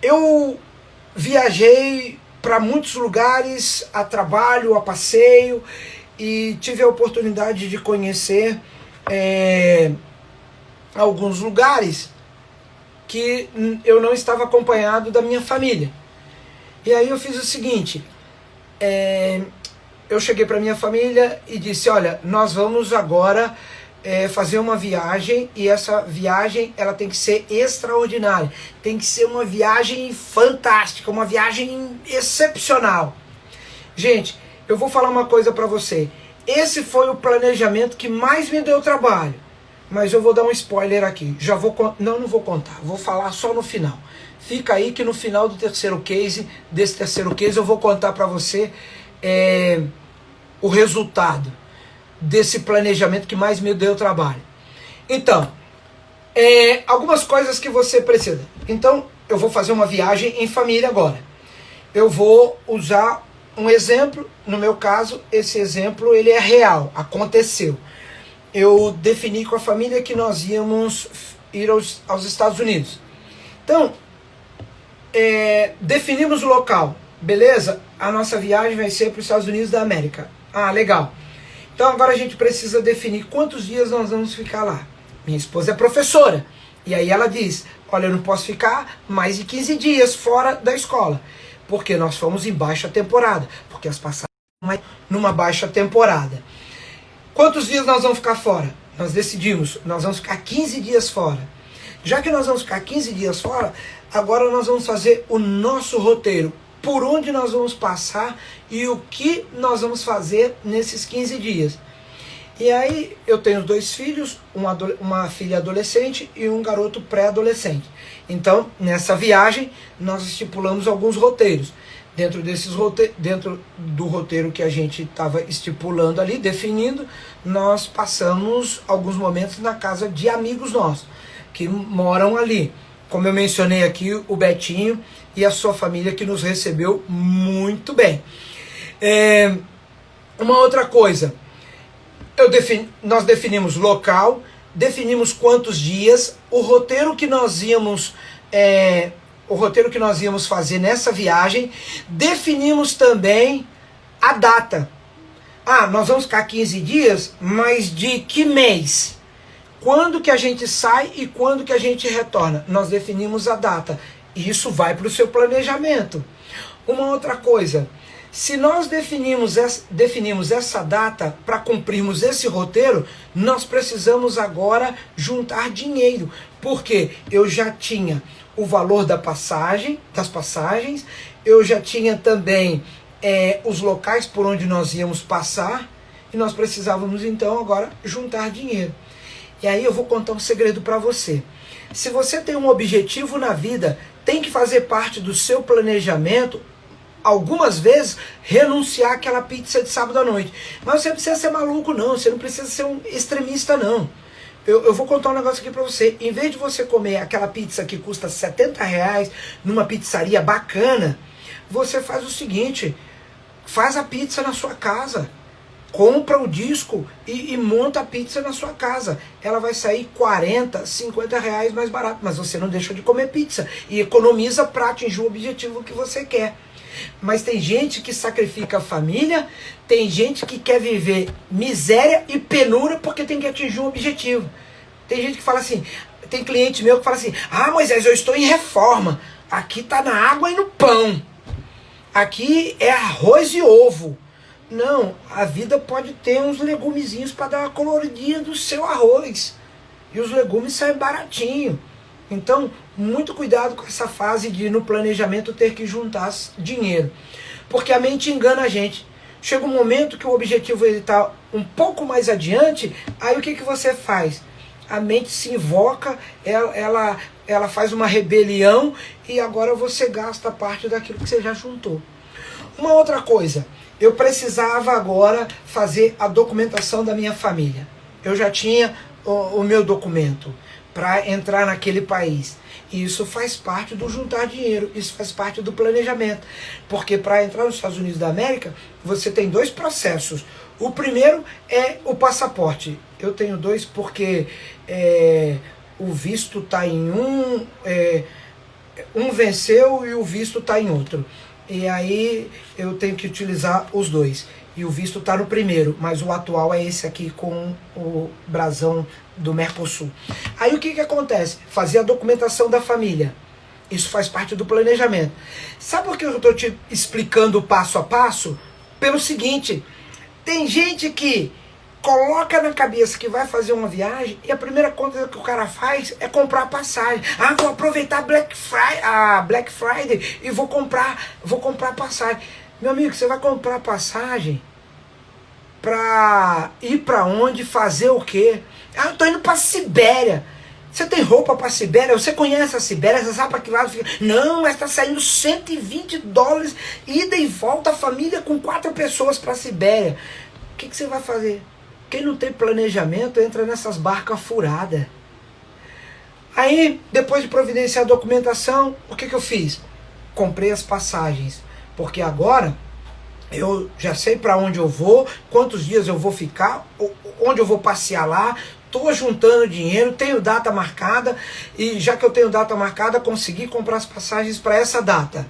Eu viajei para muitos lugares, a trabalho, a passeio, e tive a oportunidade de conhecer alguns lugares que eu não estava acompanhado da minha família. E aí eu fiz o seguinte, eu cheguei para minha família e disse, olha, nós vamos agora fazer uma viagem, e essa viagem ela tem que ser extraordinária, tem que ser uma viagem fantástica, uma viagem excepcional. Gente, eu vou falar uma coisa para você, esse foi o planejamento que mais me deu trabalho, mas eu vou dar um spoiler aqui, não vou contar, vou falar só no final. Fica aí que no final desse terceiro case, eu vou contar para você o resultado desse planejamento que mais me deu trabalho. Então, Algumas coisas que você precisa. Então, eu vou fazer uma viagem em família agora. Eu vou usar um exemplo, no meu caso, esse exemplo ele é real, aconteceu. Eu defini com a família que nós íamos ir aos Estados Unidos. Então, definimos o local, beleza? A nossa viagem vai ser para os Estados Unidos da América. Ah, legal. Então agora a gente precisa definir quantos dias nós vamos ficar lá. Minha esposa é professora, e aí ela diz, olha, eu não posso ficar mais de 15 dias fora da escola, porque nós fomos em baixa temporada, porque as passagens numa baixa temporada. Quantos dias nós vamos ficar fora? Nós decidimos, nós vamos ficar 15 dias fora. Já que nós vamos ficar 15 dias fora, agora nós vamos fazer o nosso roteiro, por onde nós vamos passar e o que nós vamos fazer nesses 15 dias. E aí eu tenho 2 filhos, uma filha adolescente e um garoto pré-adolescente. Então, nessa viagem, nós estipulamos alguns roteiros. Dentro do roteiro que a gente estava estipulando ali, definindo, nós passamos alguns momentos na casa de amigos nossos, que moram ali. Como eu mencionei aqui, o Betinho e a sua família que nos recebeu muito bem. Uma outra coisa, nós definimos local, definimos quantos dias, o roteiro que nós íamos fazer nessa viagem, definimos também a data. Ah, nós vamos ficar 15 dias, mas de que mês? Quando que a gente sai e quando que a gente retorna? Nós definimos a data. Isso vai para o seu planejamento. Uma outra coisa, se nós definimos essa data para cumprirmos esse roteiro, nós precisamos agora juntar dinheiro. Porque eu já tinha o valor das passagens, eu já tinha também os locais por onde nós íamos passar, e nós precisávamos então agora juntar dinheiro. E aí eu vou contar um segredo para você. Se você tem um objetivo na vida, tem que fazer parte do seu planejamento, algumas vezes, renunciar àquela pizza de sábado à noite. Mas você não precisa ser maluco não, você não precisa ser um extremista não. Eu vou contar um negócio aqui para você. Em vez de você comer aquela pizza que custa R$70 numa pizzaria bacana, você faz o seguinte, faz a pizza na sua casa. Compra o disco e monta a pizza na sua casa. Ela vai sair R$40, R$50 mais barato, mas você não deixa de comer pizza e economiza para atingir o objetivo que você quer. Mas tem gente que sacrifica a família, tem gente que quer viver miséria e penúria porque tem que atingir um objetivo. Tem gente que fala assim, tem cliente meu que fala assim, ah, Moisés, eu estou em reforma, aqui tá na água e no pão, aqui é arroz e ovo. Não, a vida pode ter uns legumezinhos para dar uma coloridinha do seu arroz. E os legumes saem baratinho. Então, muito cuidado com essa fase de no planejamento ter que juntar dinheiro. Porque a mente engana a gente. Chega um momento que o objetivo está um pouco mais adiante, aí o que você faz? A mente se invoca, ela faz uma rebelião e agora você gasta parte daquilo que você já juntou. Uma outra coisa, eu precisava agora fazer a documentação da minha família. Eu já tinha o meu documento para entrar naquele país. E isso faz parte do juntar dinheiro, isso faz parte do planejamento. Porque para entrar nos Estados Unidos da América, você tem 2 processos. O primeiro é o passaporte. Eu tenho 2 porque o visto está em um venceu e o visto está em outro. E aí eu tenho que utilizar os 2. E o visto está no primeiro, mas o atual é esse aqui com o brasão do Mercosul. Aí o que acontece? Fazer a documentação da família. Isso faz parte do planejamento. Sabe por que eu estou te explicando passo a passo? Pelo seguinte, tem gente que coloca na cabeça que vai fazer uma viagem e a primeira coisa que o cara faz é comprar passagem. Ah, vou aproveitar a Black Friday e vou comprar passagem. Meu amigo, você vai comprar passagem pra ir pra onde, fazer o quê? Ah, eu tô indo pra Sibéria. Você tem roupa pra Sibéria? Você conhece a Sibéria? Você sabe pra que lado fica? Não, mas tá saindo $120, ida e volta, a família com 4 pessoas pra Sibéria. O que você vai fazer? Quem não tem planejamento entra nessas barcas furadas. Aí, depois de providenciar a documentação, o que eu fiz? Comprei as passagens, porque agora eu já sei para onde eu vou, quantos dias eu vou ficar, onde eu vou passear lá, estou juntando dinheiro, tenho data marcada, e já que eu tenho data marcada, consegui comprar as passagens para essa data.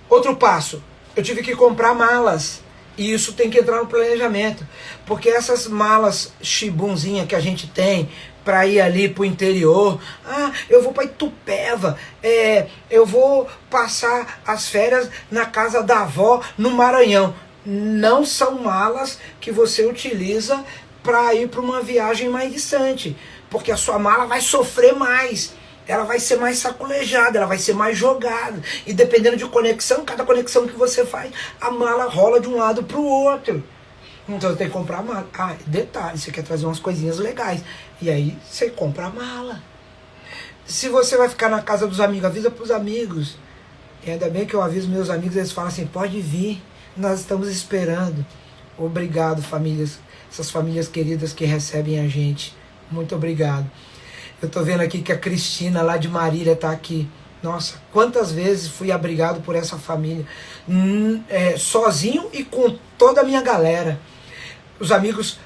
Outro passo, eu tive que comprar malas, e isso tem que entrar no planejamento, porque essas malas chibunzinha que a gente tem para ir ali para o interior, eu vou para Itupeva, eu vou passar as férias na casa da avó no Maranhão. Não são malas que você utiliza para ir para uma viagem mais distante, porque a sua mala vai sofrer mais, ela vai ser mais sacolejada, ela vai ser mais jogada, e dependendo de conexão, cada conexão que você faz, a mala rola de um lado para o outro. Então você tem que comprar mala. Detalhe, você quer trazer umas coisinhas legais, e aí você compra a mala. Se você vai ficar na casa dos amigos, avisa para os amigos. E ainda bem que eu aviso meus amigos, eles falam assim, pode vir, nós estamos esperando. Obrigado, famílias, essas famílias queridas que recebem a gente. Muito obrigado. Eu tô vendo aqui que a Cristina, lá de Marília, tá aqui. Nossa, quantas vezes fui abrigado por essa família. Sozinho e com toda a minha galera. Os amigos,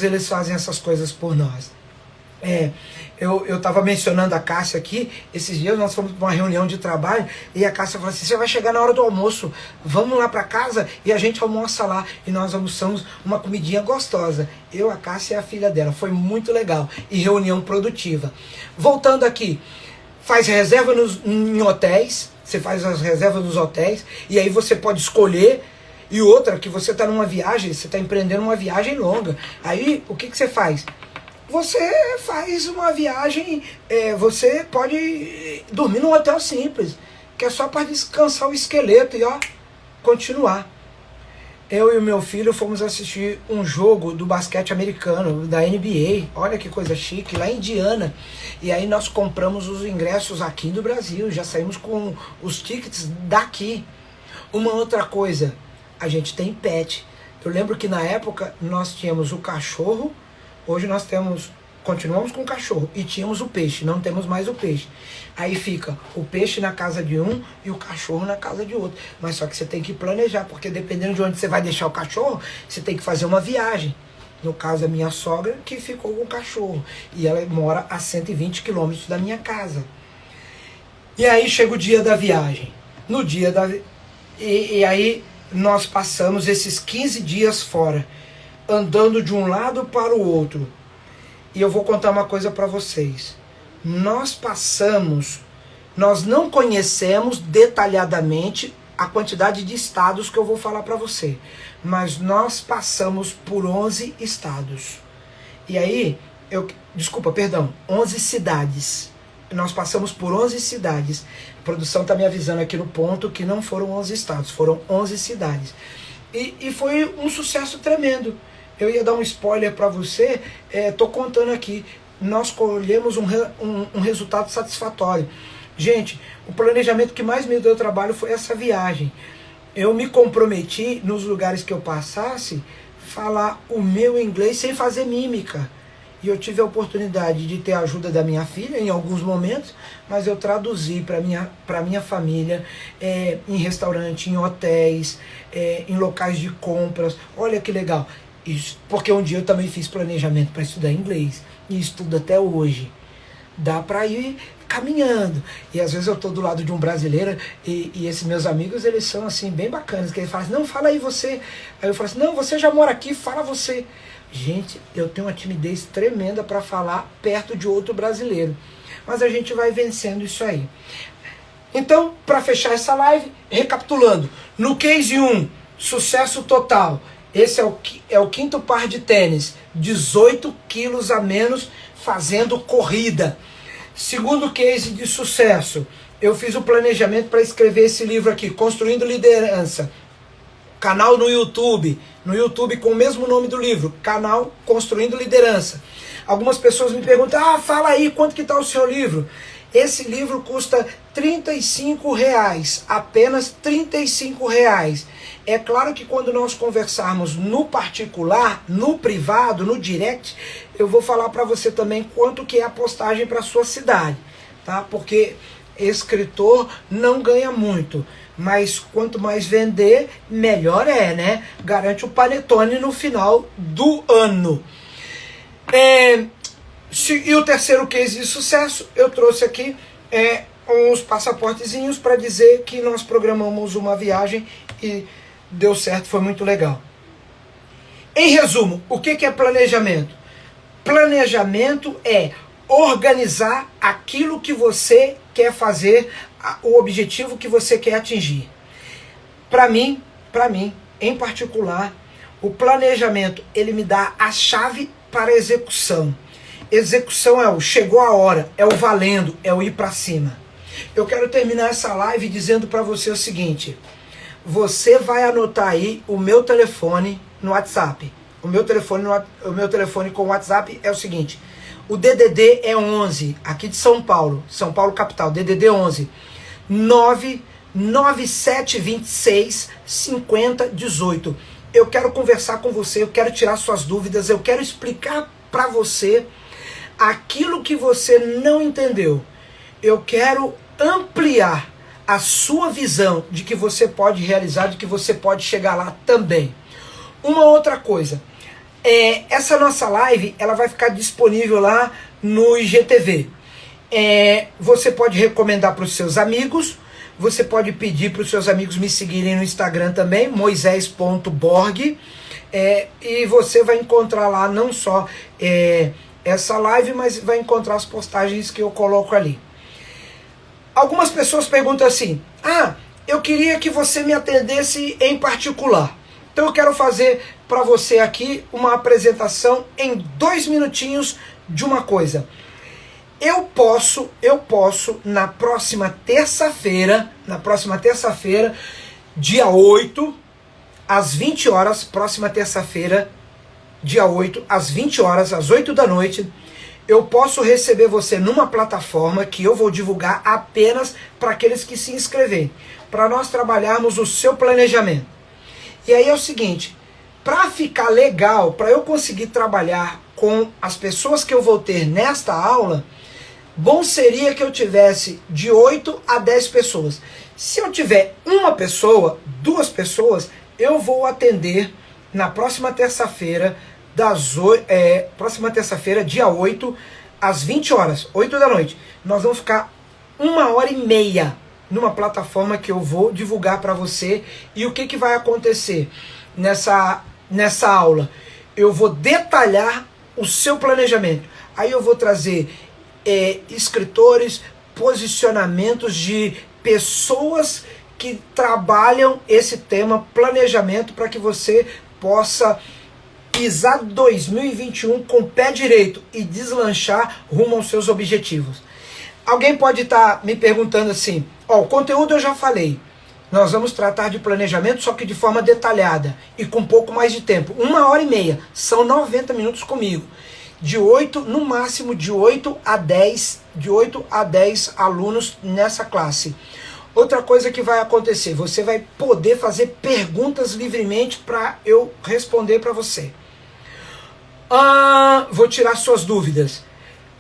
eles fazem essas coisas por nós. Eu estava mencionando a Cássia aqui, esses dias nós fomos para uma reunião de trabalho, e a Cássia falou assim, você vai chegar na hora do almoço, vamos lá para casa e a gente almoça lá, e nós almoçamos uma comidinha gostosa, eu, a Cássia e a filha dela, foi muito legal, e reunião produtiva. Voltando aqui, faz reserva em hotéis, você faz as reservas nos hotéis, e aí você pode escolher. E outra, que você está numa viagem, você está empreendendo uma viagem longa. Aí, o que você faz? Você faz uma viagem, você pode dormir num hotel simples, que é só para descansar o esqueleto e continuar. Eu e o meu filho fomos assistir um jogo do basquete americano, da NBA, olha que coisa chique, lá em Indiana. E aí nós compramos os ingressos aqui do Brasil, já saímos com os tickets daqui. Uma outra coisa, a gente tem pet. Eu lembro que na época nós tínhamos o cachorro, hoje nós continuamos com o cachorro, e tínhamos o peixe, não temos mais o peixe. Aí fica o peixe na casa de um e o cachorro na casa de outro. Mas só que você tem que planejar, porque dependendo de onde você vai deixar o cachorro, você tem que fazer uma viagem. No caso, a minha sogra que ficou com o cachorro, e ela mora a 120 quilômetros da minha casa. E aí chega o dia da viagem. No dia da... E aí nós passamos esses 15 dias fora, andando de um lado para o outro. E eu vou contar uma coisa para vocês. Nós não conhecemos detalhadamente a quantidade de estados que eu vou falar para você. Mas nós passamos por 11 estados. E aí, 11 cidades. Nós passamos por 11 cidades. A produção está me avisando aqui no ponto que não foram 11 estados, foram 11 cidades. E foi um sucesso tremendo. Eu ia dar um spoiler para você, estou contando aqui. Nós colhemos um resultado satisfatório. Gente, o planejamento que mais me deu trabalho foi essa viagem. Eu me comprometi, nos lugares que eu passasse, falar o meu inglês sem fazer mímica. E eu tive a oportunidade de ter a ajuda da minha filha em alguns momentos, mas eu traduzi para minha família, em restaurante, em hotéis, em locais de compras. Olha que legal. Isso, porque um dia eu também fiz planejamento para estudar inglês, e estudo até hoje. Dá para ir caminhando. E às vezes eu estou do lado de um brasileiro, e esses meus amigos, eles são assim, bem bacanas, que eles falam assim, não, fala aí você. Aí eu falo assim, não, você já mora aqui, fala você. Gente, eu tenho uma timidez tremenda para falar perto de outro brasileiro. Mas a gente vai vencendo isso aí. Então, para fechar essa live, recapitulando. No case 1, sucesso total. Esse é o quinto par de tênis. 18 quilos a menos fazendo corrida. Segundo case de sucesso. Eu fiz o planejamento para escrever esse livro aqui, Construindo Liderança. Canal no YouTube com o mesmo nome do livro, canal Construindo Liderança. Algumas pessoas me perguntam, fala aí, quanto que está o seu livro? Esse livro custa R$35, apenas R$35. É claro que quando nós conversarmos no particular, no privado, no direct, eu vou falar para você também quanto que é a postagem para sua cidade, tá? Porque escritor não ganha muito, mas quanto mais vender, melhor é, né? Garante o panetone no final do ano. E o terceiro case de sucesso, eu trouxe aqui uns passaportezinhos para dizer que nós programamos uma viagem e deu certo, foi muito legal. Em resumo, o que é planejamento? Planejamento é organizar aquilo que você quer fazer, o objetivo que você quer atingir. Para mim, em particular, o planejamento, ele me dá a chave para a execução. Execução é o chegou a hora, é o valendo, é o ir para cima. Eu quero terminar essa live dizendo para você o seguinte: você vai anotar aí o meu telefone no WhatsApp. O meu telefone com o WhatsApp é o seguinte: o DDD é 11, aqui de São Paulo capital, DDD 11 99726 5018. Eu quero conversar com você, eu quero tirar suas dúvidas, eu quero explicar para você aquilo que você não entendeu. Eu quero ampliar a sua visão de que você pode realizar, de que você pode chegar lá também. Uma outra coisa, essa nossa live ela vai ficar disponível lá no IGTV. Você pode recomendar para os seus amigos, você pode pedir para os seus amigos me seguirem no Instagram também, moisés.borg, e você vai encontrar lá não só essa live, mas vai encontrar as postagens que eu coloco ali. Algumas pessoas perguntam assim: eu queria que você me atendesse em particular. Então eu quero fazer para você aqui uma apresentação em 2 minutinhos de uma coisa. Eu posso na próxima terça-feira, dia 8, às 20 horas, próxima terça-feira, dia 8, às 20 horas, às 8 da noite, eu posso receber você numa plataforma que eu vou divulgar apenas para aqueles que se inscreverem, para nós trabalharmos o seu planejamento. E aí é o seguinte, para ficar legal, para eu conseguir trabalhar com as pessoas que eu vou ter nesta aula, bom seria que eu tivesse de 8 a 10 pessoas. Se eu tiver uma pessoa, 2 pessoas, eu vou atender na próxima terça-feira, dia 8, às 20 horas, 8 da noite. Nós vamos ficar 1h30 numa plataforma que eu vou divulgar para você. E o que vai acontecer nessa aula? Eu vou detalhar o seu planejamento. Aí eu vou trazer escritores, posicionamentos de pessoas que trabalham esse tema planejamento para que você possa pisar 2021 com o pé direito e deslanchar rumo aos seus objetivos. Alguém pode estar me perguntando assim: o conteúdo eu já falei, nós vamos tratar de planejamento só que de forma detalhada e com um pouco mais de tempo, 1h30, são 90 minutos comigo, no máximo de 8 a 10 alunos nessa classe. Outra coisa que vai acontecer, você vai poder fazer perguntas livremente para eu responder para você. Vou tirar suas dúvidas.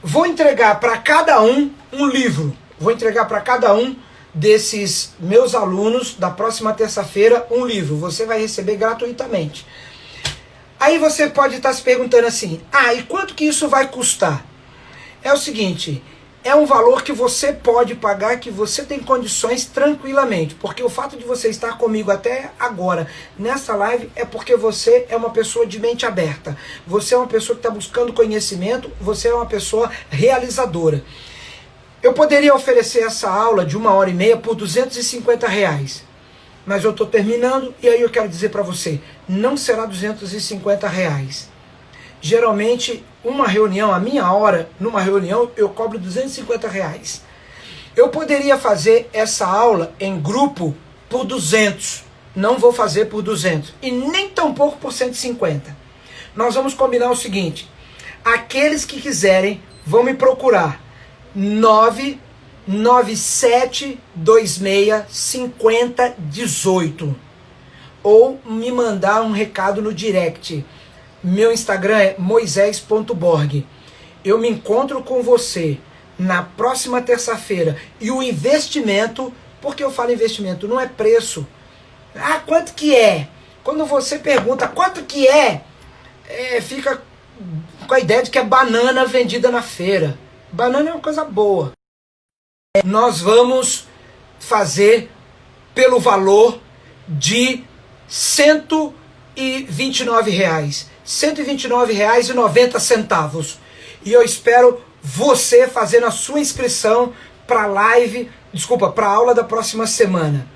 Vou entregar para cada um livro. Vou entregar para cada um desses meus alunos da próxima terça-feira um livro. Você vai receber gratuitamente. Aí você pode estar se perguntando assim: e quanto que isso vai custar? É o seguinte, é um valor que você pode pagar, que você tem condições tranquilamente, porque o fato de você estar comigo até agora nessa live é porque você é uma pessoa de mente aberta, você é uma pessoa que está buscando conhecimento, você é uma pessoa realizadora. Eu poderia oferecer essa aula de 1h30 por R$250, mas eu estou terminando e aí eu quero dizer para você, não será R$250. Geralmente, uma reunião, a minha hora, numa reunião, eu cobro R$250. Eu poderia fazer essa aula em grupo por 200. Não vou fazer por 200. E nem tampouco por 150. Nós vamos combinar o seguinte. Aqueles que quiserem, vão me procurar. 997265018. ou me mandar um recado no direct. Meu Instagram é moisés.borg. Eu me encontro com você na próxima terça-feira. E o investimento, porque eu falo investimento, não é preço. Ah, quanto que é? Quando você pergunta quanto que é, fica com a ideia de que é banana vendida na feira. Banana é uma coisa boa. Nós vamos fazer pelo valor de R$ 129. R$ 129,90. E eu espero você fazendo a sua inscrição para a live, para a aula da próxima semana.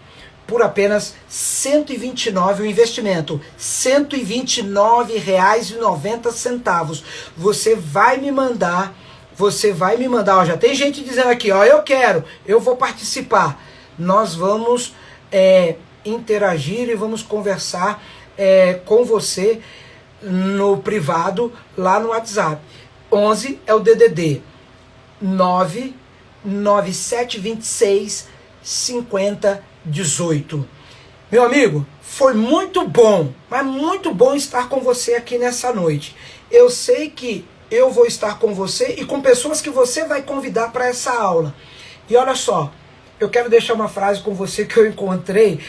Por apenas R$ 129 o investimento, R$ 129,90. Você vai me mandar, ó, já tem gente dizendo aqui, ó, eu vou participar. Nós vamos interagir e vamos conversar com você no privado, lá no WhatsApp. 11 é o DDD 99726 5018. Meu amigo, foi muito bom, mas muito bom estar com você aqui nessa noite. Eu sei que eu vou estar com você e com pessoas que você vai convidar para essa aula. E olha só, eu quero deixar uma frase com você que eu encontrei.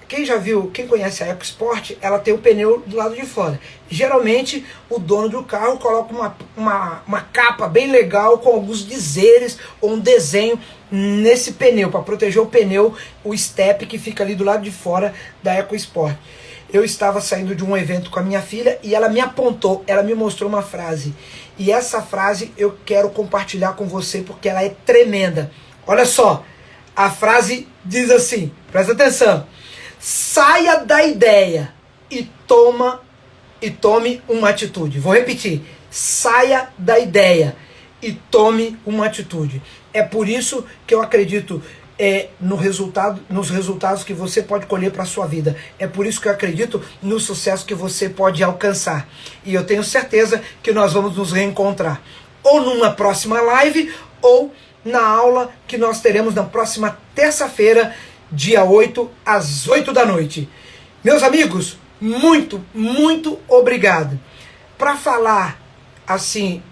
Quem já viu, quem conhece a EcoSport, ela tem o pneu do lado de fora. Geralmente, o dono do carro coloca uma capa bem legal com alguns dizeres ou um desenho nesse pneu, para proteger o pneu, o step que fica ali do lado de fora da EcoSport. Eu estava saindo de um evento com a minha filha e ela me apontou, ela me mostrou uma frase. E essa frase eu quero compartilhar com você porque ela é tremenda. Olha só, a frase diz assim, presta atenção. Saia da ideia e tome uma atitude. Vou repetir. Saia da ideia e tome uma atitude. É por isso que eu acredito nos resultados que você pode colher para a sua vida. É por isso que eu acredito no sucesso que você pode alcançar. E eu tenho certeza que nós vamos nos reencontrar. Ou numa próxima live, ou na aula que nós teremos na próxima terça-feira, dia 8, às 8 da noite. Meus amigos, muito, muito obrigado. Para falar assim,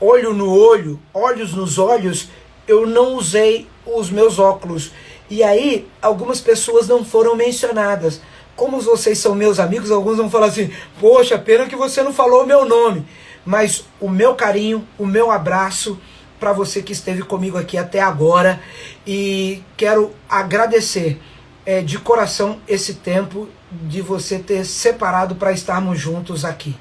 olho no olho, olhos nos olhos, eu não usei os meus óculos. E aí, algumas pessoas não foram mencionadas. Como vocês são meus amigos, alguns vão falar assim, poxa, pena que você não falou o meu nome. Mas o meu carinho, o meu abraço para você que esteve comigo aqui até agora, e quero agradecer de coração esse tempo de você ter separado para estarmos juntos aqui.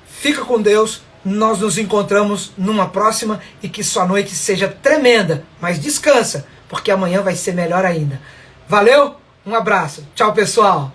Fica com Deus, nós nos encontramos numa próxima e que sua noite seja tremenda, mas descansa, porque amanhã vai ser melhor ainda. Valeu, um abraço, tchau pessoal!